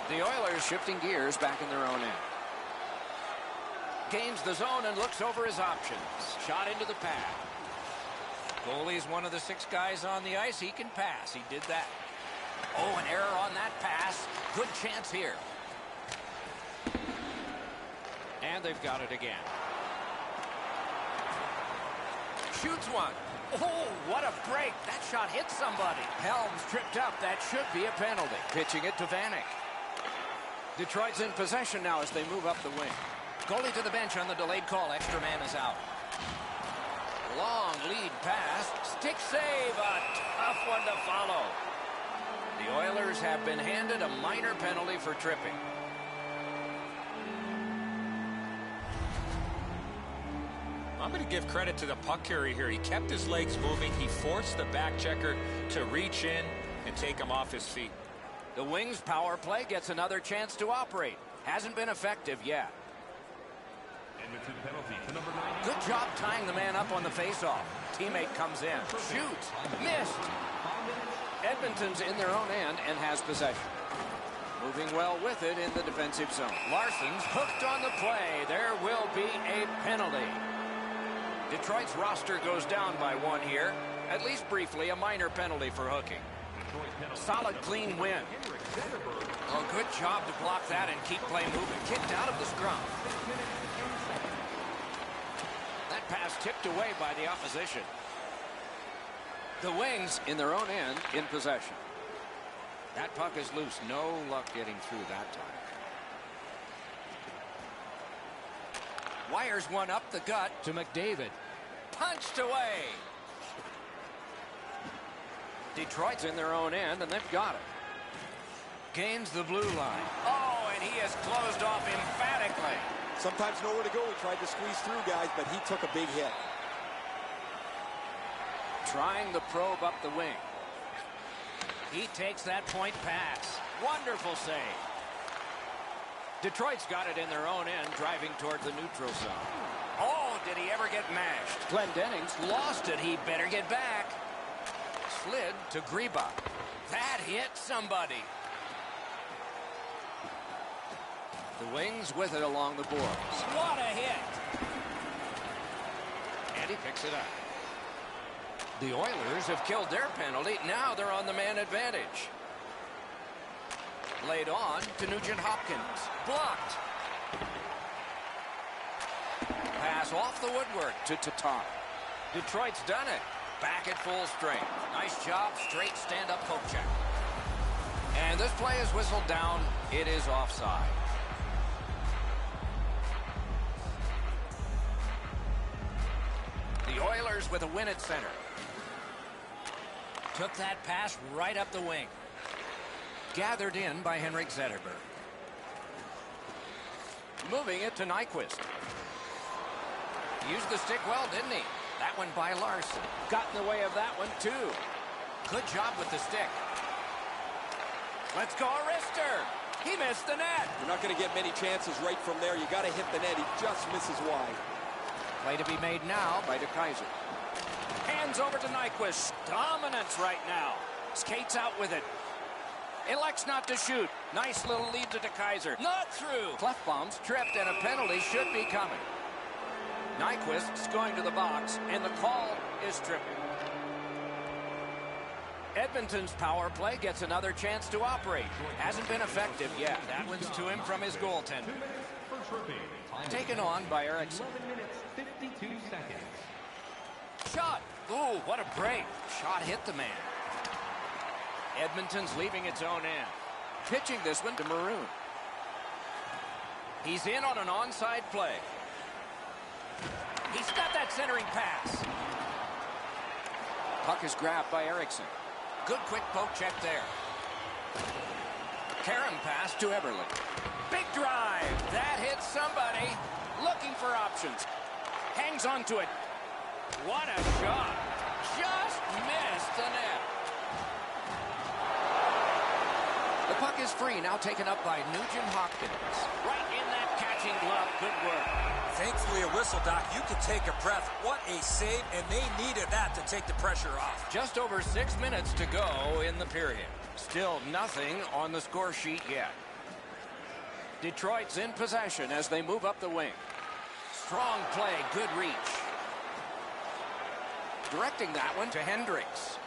The Oilers shifting gears back in their own end. Gains the zone and looks over his options. Shot into the pad. Goalie's one of the 6 guys on the ice. He can pass. He did that. Oh, an error on that pass. Good chance here. And they've got it again. Shoots one. Oh, what a break. That shot hit somebody. Helms tripped up. That should be a penalty. Pitching it to Vanek. Detroit's in possession now as they move up the wing. Goalie to the bench on the delayed call. Extra man is out. Long lead pass. Stick save. A tough one to follow. The Oilers have been handed a minor penalty for tripping. I'm going to give credit to the puck carrier here. He kept his legs moving. He forced the back checker to reach in and take him off his feet. The Wings power play gets another chance to operate. Hasn't been effective yet. Edmonton penalty to number 9. Good job tying the man up on the faceoff. Teammate comes in. Shoots. Missed. Edmonton's in their own end and has possession. Moving well with it in the defensive zone. Larson's hooked on the play. There will be a penalty. Detroit's roster goes down by 1 here. At least briefly, a minor penalty for hooking. Solid, clean win. Oh, good job to block that and keep play moving. Kicked out of the scrum. That pass tipped away by the opposition. The Wings in their own end in possession. That puck is loose. No luck getting through that time. Wires one up the gut to McDavid. Punched away. Detroit's in their own end, and they've got it. Gains the blue line. Oh, and he is closed off emphatically. Sometimes nowhere to go. He tried to squeeze through, guys, but he took a big hit. Trying the probe up the wing. He takes that point pass. Wonderful save. Detroit's got it in their own end, driving toward the neutral zone. Oh, did he ever get mashed? Glendening's lost it. He better get back. Slid to Greba. That hit somebody. The Wings with it along the boards. What a hit. And he picks it up. The Oilers have killed their penalty. Now they're on the man advantage. Laid on to Nugent-Hopkins. Blocked. Pass off the woodwork to Tatar. Detroit's done it. Back at full strength. Nice job. Straight stand-up poke check. And this play is whistled down. It is offside. The Oilers with a win at center. Took that pass right up the wing. Gathered in by Henrik Zetterberg. Moving it to Nyquist. Used the stick well, didn't he? That one by Larson. Got in the way of that one, too. Good job with the stick. Let's go, Arister. He missed the net. You're not going to get many chances right from there. You got to hit the net. He just misses wide. Play to be made now by DeKaiser. Hands over to Nyquist. Dominance right now. Skates out with it. Elects not to shoot. Nice little lead to DeKaiser. Not through. Clefbaum's tripped and a penalty should be coming. Nyquist's going to the box, and the call is tripping. Edmonton's power play gets another chance to operate. Hasn't been effective yet. That one's to him from his goaltender. Taken on by Eriksson. 11 minutes, 52 seconds. Shot. Ooh, what a break. Shot hit the man. Edmonton's leaving its own end. Pitching this one to Maroon. He's in on an onside play. He's got that centering pass. Puck is grabbed by Eriksson. Good quick poke check there. Karam pass to Eberle. Big drive. That hits somebody. Looking for options. Hangs on to it. What a shot. Just missed the net. The The puck is free, now taken up by Nugent Hopkins. Right in that catching glove. Good work. Thankfully, a whistle, Doc. You can take a breath. What a save, and they needed that to take the pressure off. Just over 6 minutes to go in the period. Still nothing on the score sheet yet. Detroit's in possession as they move up the wing. Strong play, good reach. Directing that one to Hendricks.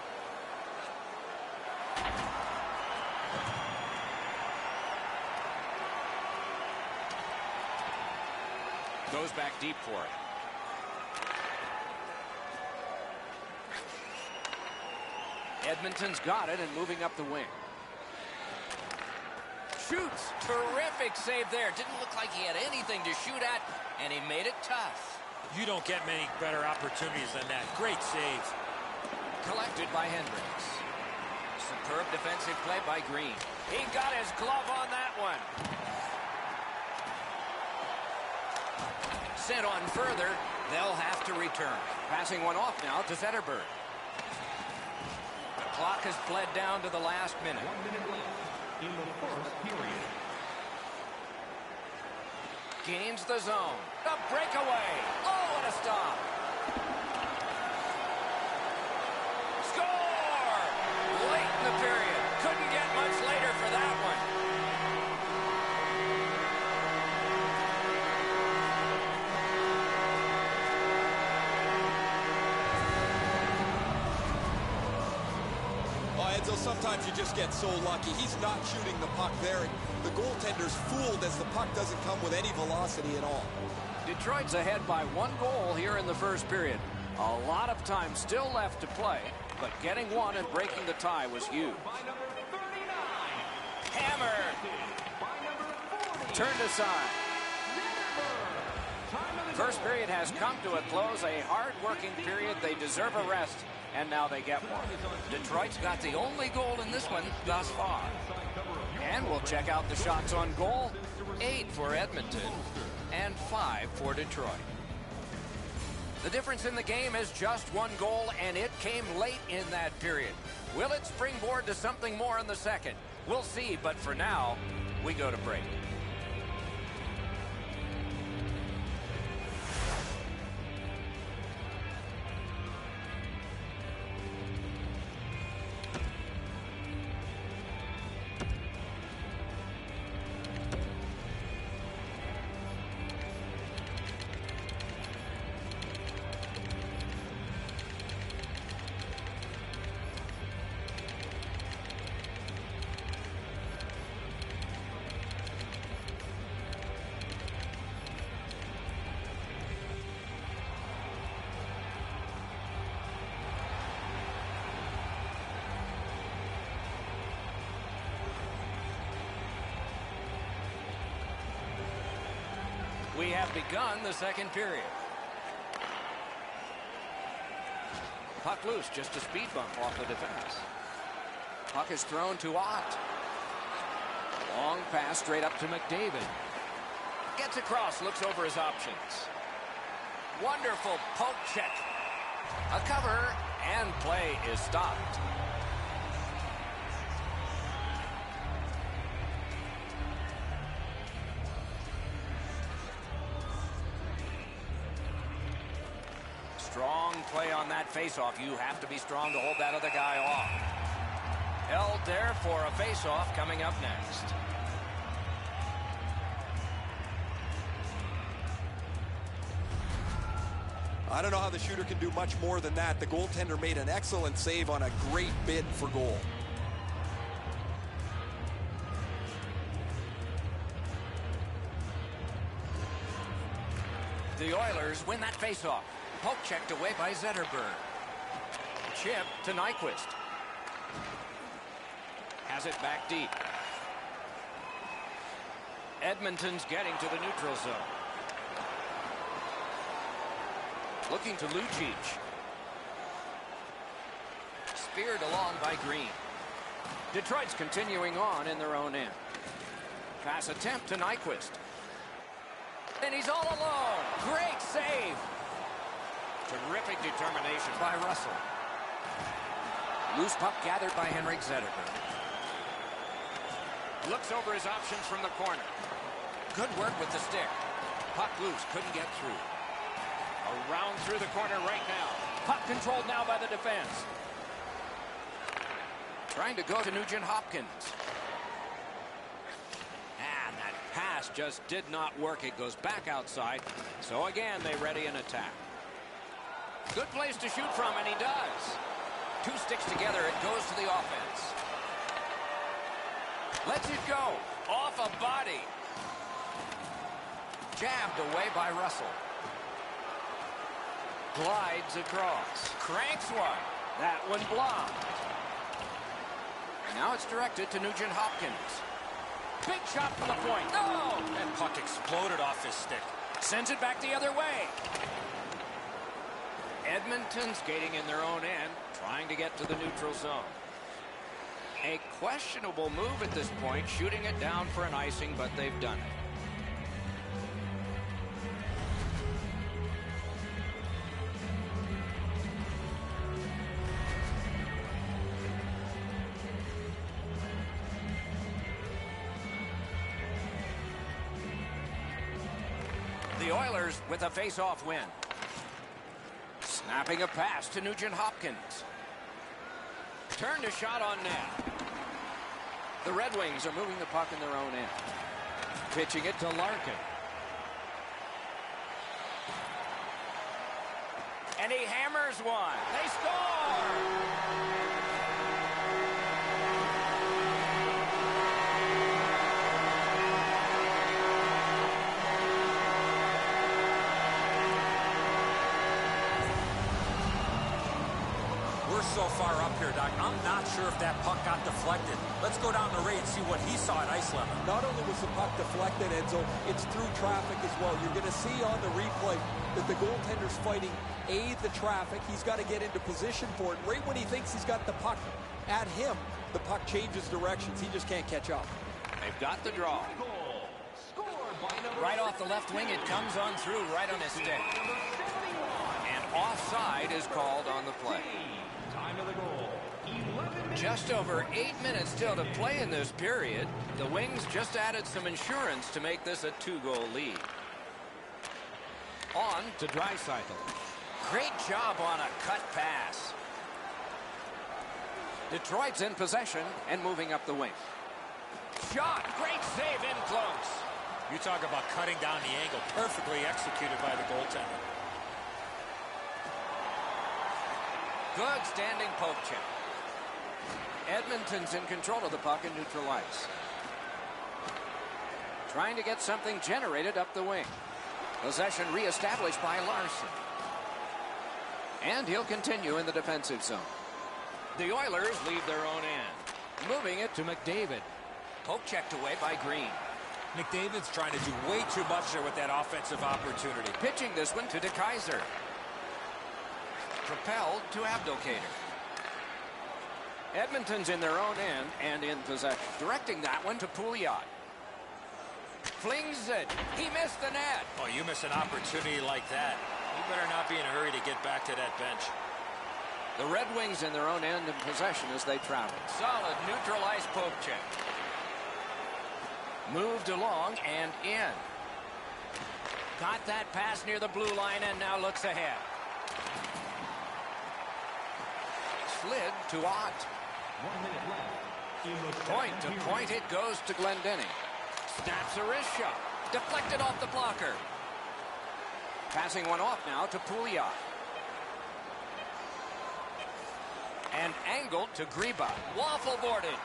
Goes back deep for it. Edmonton's got it and moving up the wing. Shoots. Terrific save there. Didn't look like he had anything to shoot at, and he made it tough. You don't get many better opportunities than that. Great save. Collected by Hendricks. Superb defensive play by Green. He got his glove on that one. Sent on further. They'll have to return. Passing one off now to Zetterberg. The clock has bled down to the last minute. 1 minute left in the first period. Gains the zone. A breakaway. Oh, what a stop. Score! Late in the period. Couldn't get much later for that one. Enzo, sometimes you just get so lucky. He's not shooting the puck there. The goaltender's fooled as the puck doesn't come with any velocity at all. Detroit's ahead by 1 goal here in the first period. A lot of time still left to play, but getting one and breaking the tie was huge. Hammer! Turned aside. First period has come to a close. A hard-working period. They deserve a rest, and now they get one. Detroit's got the only goal in this one thus far. And we'll check out the shots on goal. 8 for Edmonton and 5 for Detroit. The difference in the game is just 1 goal, and it came late in that period. Will it springboard to something more in the second? We'll see, but for now, we go to break. We have begun the second period. Puck loose, just a speed bump off the defense. Puck is thrown to Ott. Long pass straight up to McDavid. Gets across, looks over his options. Wonderful poke check. A cover, and play is stopped. Strong play on that faceoff. You have to be strong to hold that other guy off. Held there for a faceoff coming up next. I don't know how the shooter can do much more than that. The goaltender made an excellent save on a great bid for goal. The Oilers win that faceoff. Poke checked away by Zetterberg. Chip to Nyquist. Has it back deep. Edmonton's getting to the neutral zone. Looking to Lucic. Speared along by Green. Detroit's continuing on in their own end. Pass attempt to Nyquist. And he's all alone. Great save. Terrific determination by Russell. Loose puck gathered by Henrik Zetterberg. Looks over his options from the corner. Good work with the stick. Puck loose, couldn't get through. Around through the corner right now. Puck controlled now by the defense. Trying to go to Nugent Hopkins. And that pass just did not work. It goes back outside. So again, they ready an attack. Good place to shoot from, and he does. Two sticks together, it goes to the offense. Lets it go. Off a body. Jabbed away by Russell. Glides across. Cranks one. That one blocked. And now it's directed to Nugent Hopkins. Big shot from the point. Oh! That puck exploded off his stick. Sends it back the other way. Edmonton skating in their own end, trying to get to the neutral zone. A questionable move at this point, shooting it down for an icing, but they've done it. The Oilers with a face-off win. Snapping a pass to Nugent Hopkins. Turned a shot on net. The Red Wings are moving the puck in their own end. Pitching it to Larkin. And he hammers one. They score! So far up here, Doc, I'm not sure if that puck got deflected. Let's go down the Ray and see what he saw at ice level. Not only was the puck deflected, Enzo, it's through traffic as well. You're going to see on the replay that the goaltender's fighting the traffic. He's got to get into position for it. Right when he thinks he's got the puck at him, the puck changes directions. He just can't catch up. They've got the draw. Right off the left wing, it comes on through right on his stick. And offside is called on the play. Just over 8 minutes still to play in this period. The Wings just added some insurance to make this a 2-goal lead. On to Draisaitl. Great job on a cut pass. Detroit's in possession and moving up the wing. Shot. Great save in close. You talk about cutting down the angle. Perfectly executed by the goaltender. Good standing poke check. Edmonton's in control of the puck in neutral ice. Trying to get something generated up the wing. Possession reestablished by Larson. And he'll continue in the defensive zone. The Oilers leave their own end. Moving it to McDavid. Poke checked away by Green. McDavid's trying to do way too much there with that offensive opportunity. Pitching this one to DeKaiser. Propelled to Abdelkader. Edmonton's in their own end and in possession. Directing that one to Pouliot. Flings it. He missed the net. Oh, you miss an opportunity like that. You better not be in a hurry to get back to that bench. The Red Wings in their own end in possession as they travel. Solid neutral ice poke check. Moved along and in. Got that pass near the blue line and now looks ahead. Slid to Ott. 1 minute left. Point to point it goes to Glendening. Snaps a wrist shot. Deflected off the blocker. Passing one off now to Pouliot. And angled to Greba. Waffle boarded.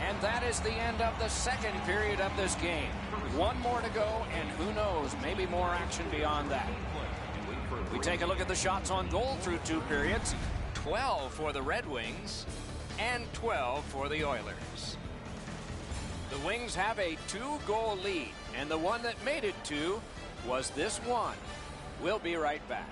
And that is the end of the second period of this game. One more to go, and who knows, maybe more action beyond that. We take a look at the shots on goal through 2 periods. 12 for the Red Wings and 12 for the Oilers. The Wings have a 2-goal lead, and the one that made it 2 was this one. We'll be right back.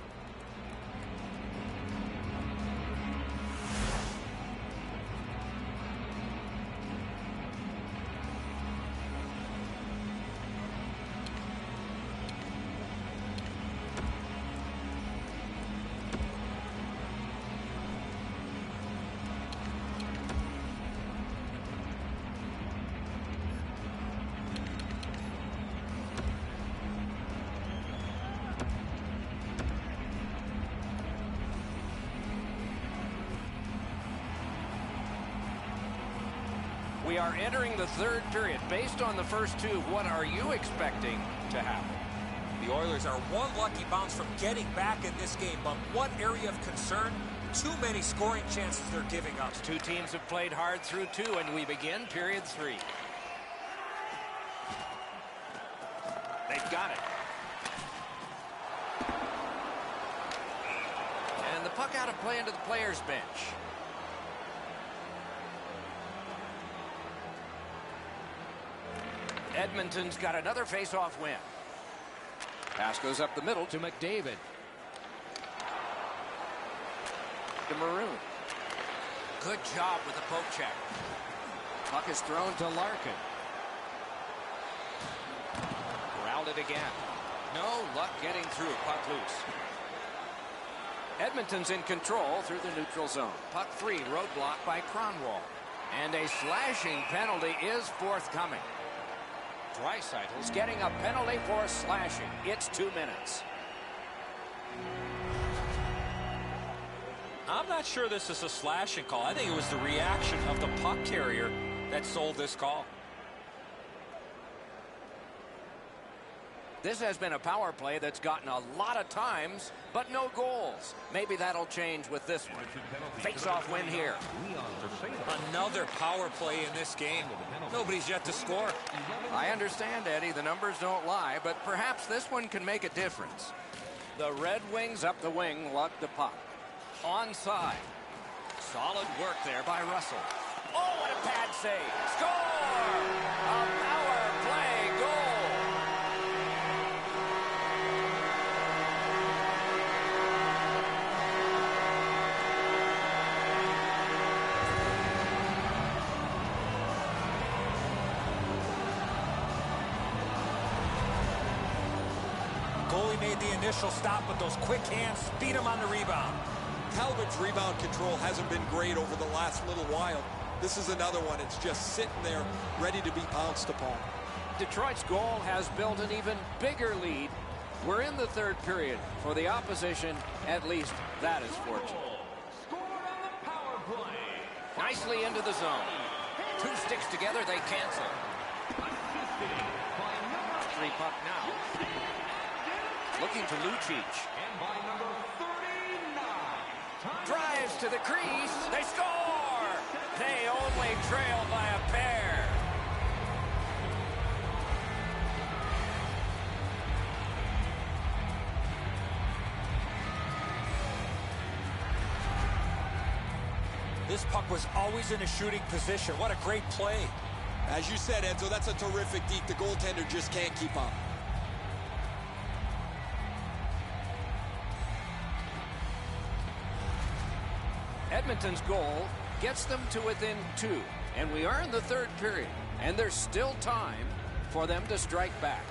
We are entering the third period. Based on the first two, what are you expecting to happen? The Oilers are one lucky bounce from getting back in this game, but one area of concern, too many scoring chances they're giving up. Two teams have played hard through two, and we begin period 3. They've got it. And the puck out of play into the players' bench. Edmonton's got another face-off win. Pass goes up the middle to McDavid. To Maroon. Good job with the poke check. Puck is thrown to Larkin. Routed again. No luck getting through. Puck loose. Edmonton's in control through the neutral zone. Puck free, roadblock by Kronwall. And a slashing penalty is forthcoming. Dreisaitl's getting a penalty for slashing. It's 2 minutes. I'm not sure this is a slashing call. I think it was the reaction of the puck carrier that sold this call. This has been a power play that's gotten a lot of times, but no goals. Maybe that'll change with this one. Face-off win here. Another power play in this game. Nobody's yet to score. I understand, Eddie, the numbers don't lie, but perhaps this one can make a difference. The Red Wings up the wing lug the puck. Onside. Solid work there by Russell. Oh, what a pad save. Score! A power play goal. Goalie made the initial stop, but those quick hands beat him on the rebound. Talbot's rebound control hasn't been great over the last little while. This is another one. It's just sitting there, ready to be pounced upon. Detroit's goal has built an even bigger lead. We're in the third period. For the opposition, at least that is fortunate. Nicely into the zone. Two sticks together, they cancel. Free puck now. Looking to Lucic. Drives to the crease. They score! They only trail by a pair. This puck was always in a shooting position. What a great play. As you said, Enzo, that's a terrific deke. The goaltender just can't keep up. Edmonton's goal gets them to within 2, and we are in the third period, and there's still time for them to strike back.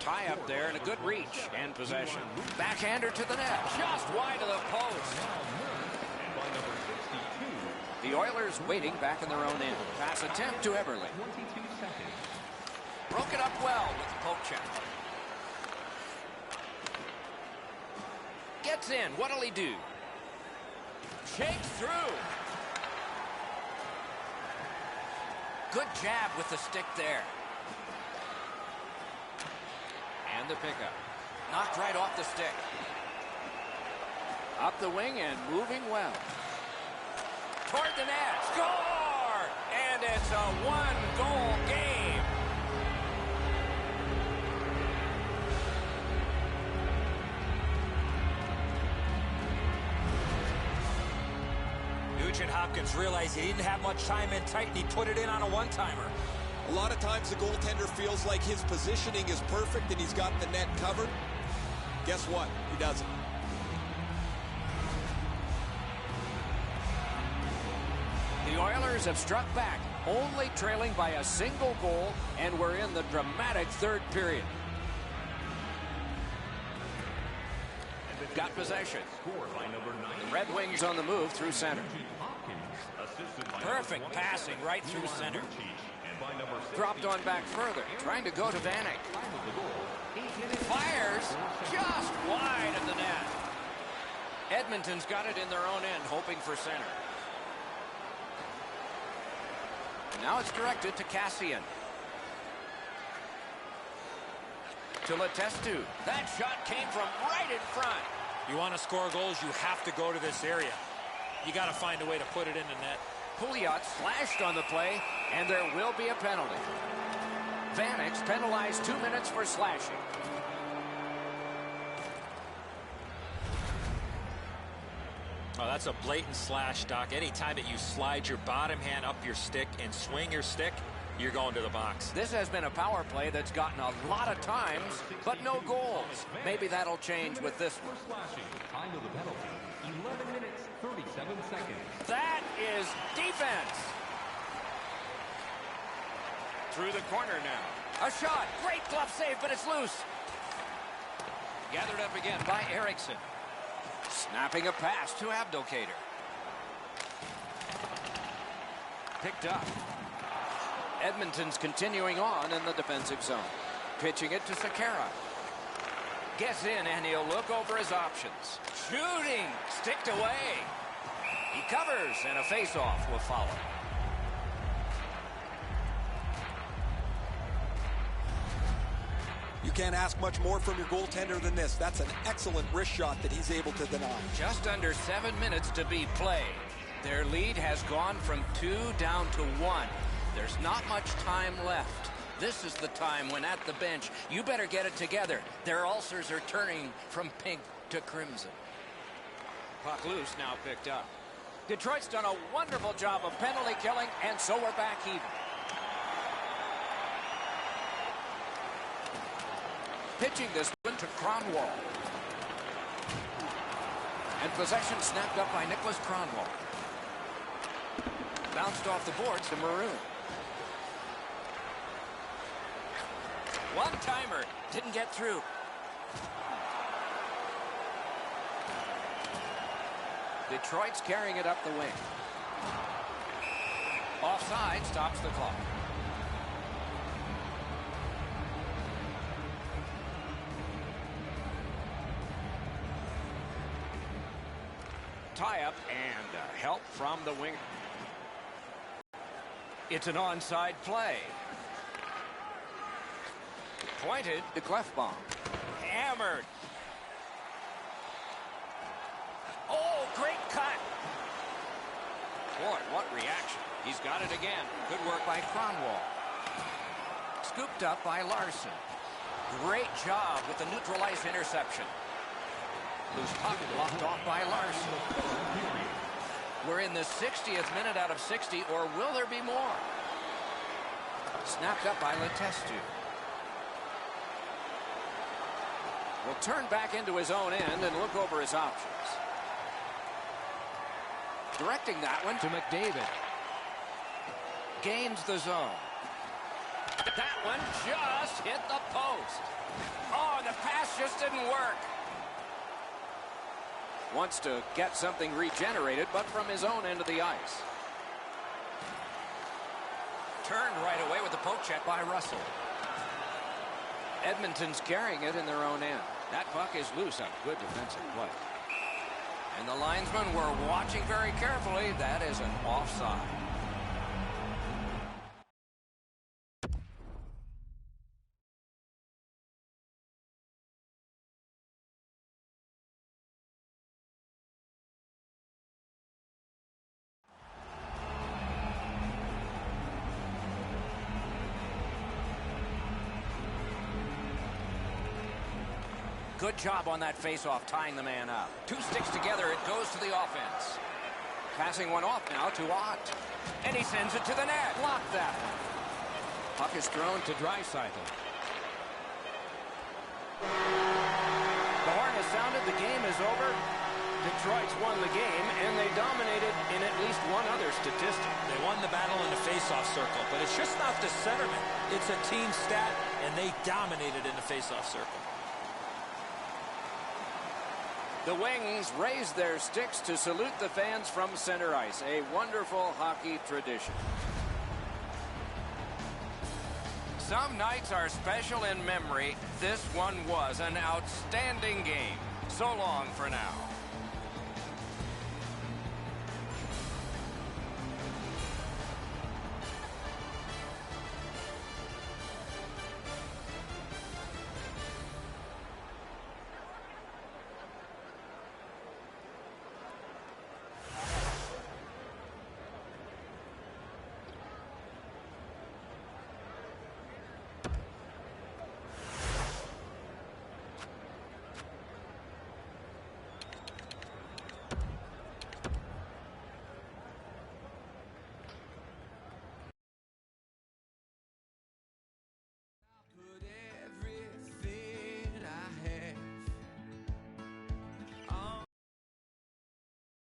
Tie up there and a good reach and possession. Backhander to the net, just wide of the post. The Oilers waiting back in their own end. Pass attempt to Eberle. Broke it up well with the poke check. Gets in, what'll he do? Shakes through. Good jab with the stick there. And the pickup. Knocked right off the stick. Up the wing and moving well. Toward the net. Score! And it's a one-goal game. Nugent Hopkins realized he didn't have much time in tight, and he put it in on a one-timer. A lot of times the goaltender feels like his positioning is perfect and he's got the net covered. Guess what? He doesn't. The Oilers have struck back, only trailing by a single goal, and we're in the dramatic third period. Got possession. The Red Wings on the move through center. Perfect passing right through center. Dropped on back further, trying to go to Vanek. Fires just wide of the net. Edmonton's got it in their own end, hoping for center. Now it's directed to Cassian. To Letestu. That shot came from right in front. You want to score goals, you have to go to this area. You got to find a way to put it in the net. Pouliot slashed on the play, and there will be a penalty. Vanix penalized 2 minutes for slashing. Oh, that's a blatant slash, Doc. Anytime that you slide your bottom hand up your stick and swing your stick, you're going to the box. This has been a power play that's gotten a lot of times, but no goals. Maybe that'll change with this one. Time of the penalty, 11 minutes, 37 seconds. That is defense. Through the corner now. A shot. Great glove save, but it's loose. Gathered up again by Eriksson. Snapping a pass to Abdelkader. Picked up. Edmonton's continuing on in the defensive zone. Pitching it to Sekera. Gets in, and he'll look over his options. Shooting. Sticked away. He covers, and a face-off will follow. You can't ask much more from your goaltender than this. That's an excellent wrist shot that he's able to deny. Just under 7 minutes to be played. Their lead has gone from 2 down to 1. There's not much time left. This is the time when at the bench, you better get it together. Their ulcers are turning from pink to crimson. Puck loose, now picked up. Detroit's done a wonderful job of penalty killing, and so we're back even. Pitching this one to Kronwall. And possession snapped up by Nicholas Kronwall. Bounced off the boards to Maroon. One-timer. Didn't get through. Detroit's carrying it up the wing. Offside stops the clock. Tie-up and help from the winger. It's an onside play. Pointed to Clefbaum. Hammered. Oh, great cut. Boy, what reaction. He's got it again. Good work by Kronwall. Scooped up by Larson. Great job with the neutralized interception. Loose puck blocked off by Larson. We're in the 60th minute out of 60, or will there be more? Snapped up by Letestu. Will turn back into his own end and look over his options. Directing that one to McDavid. Gains the zone. That one just hit the post. Oh, the pass just didn't work. Wants to get something regenerated, but from his own end of the ice. Turned right away with the poke check by Russell. Edmonton's carrying it in their own end. That puck is loose on good defensive play. And the linesmen were watching very carefully. That is an offside. Good job on that face-off, tying the man up. 2 sticks together, it goes to the offense. Passing one off now to Ott. And he sends it to the net. Blocked that one. Puck is thrown to Draisaitl. The horn has sounded, the game is over. Detroit's won the game, and they dominated in at least one other statistic. They won the battle in the face-off circle, but it's just not the centerman. It's a team stat, and they dominated in the face-off circle. The Wings raise their sticks to salute the fans from center ice. A wonderful hockey tradition. Some nights are special in memory. This one was an outstanding game. So long for now.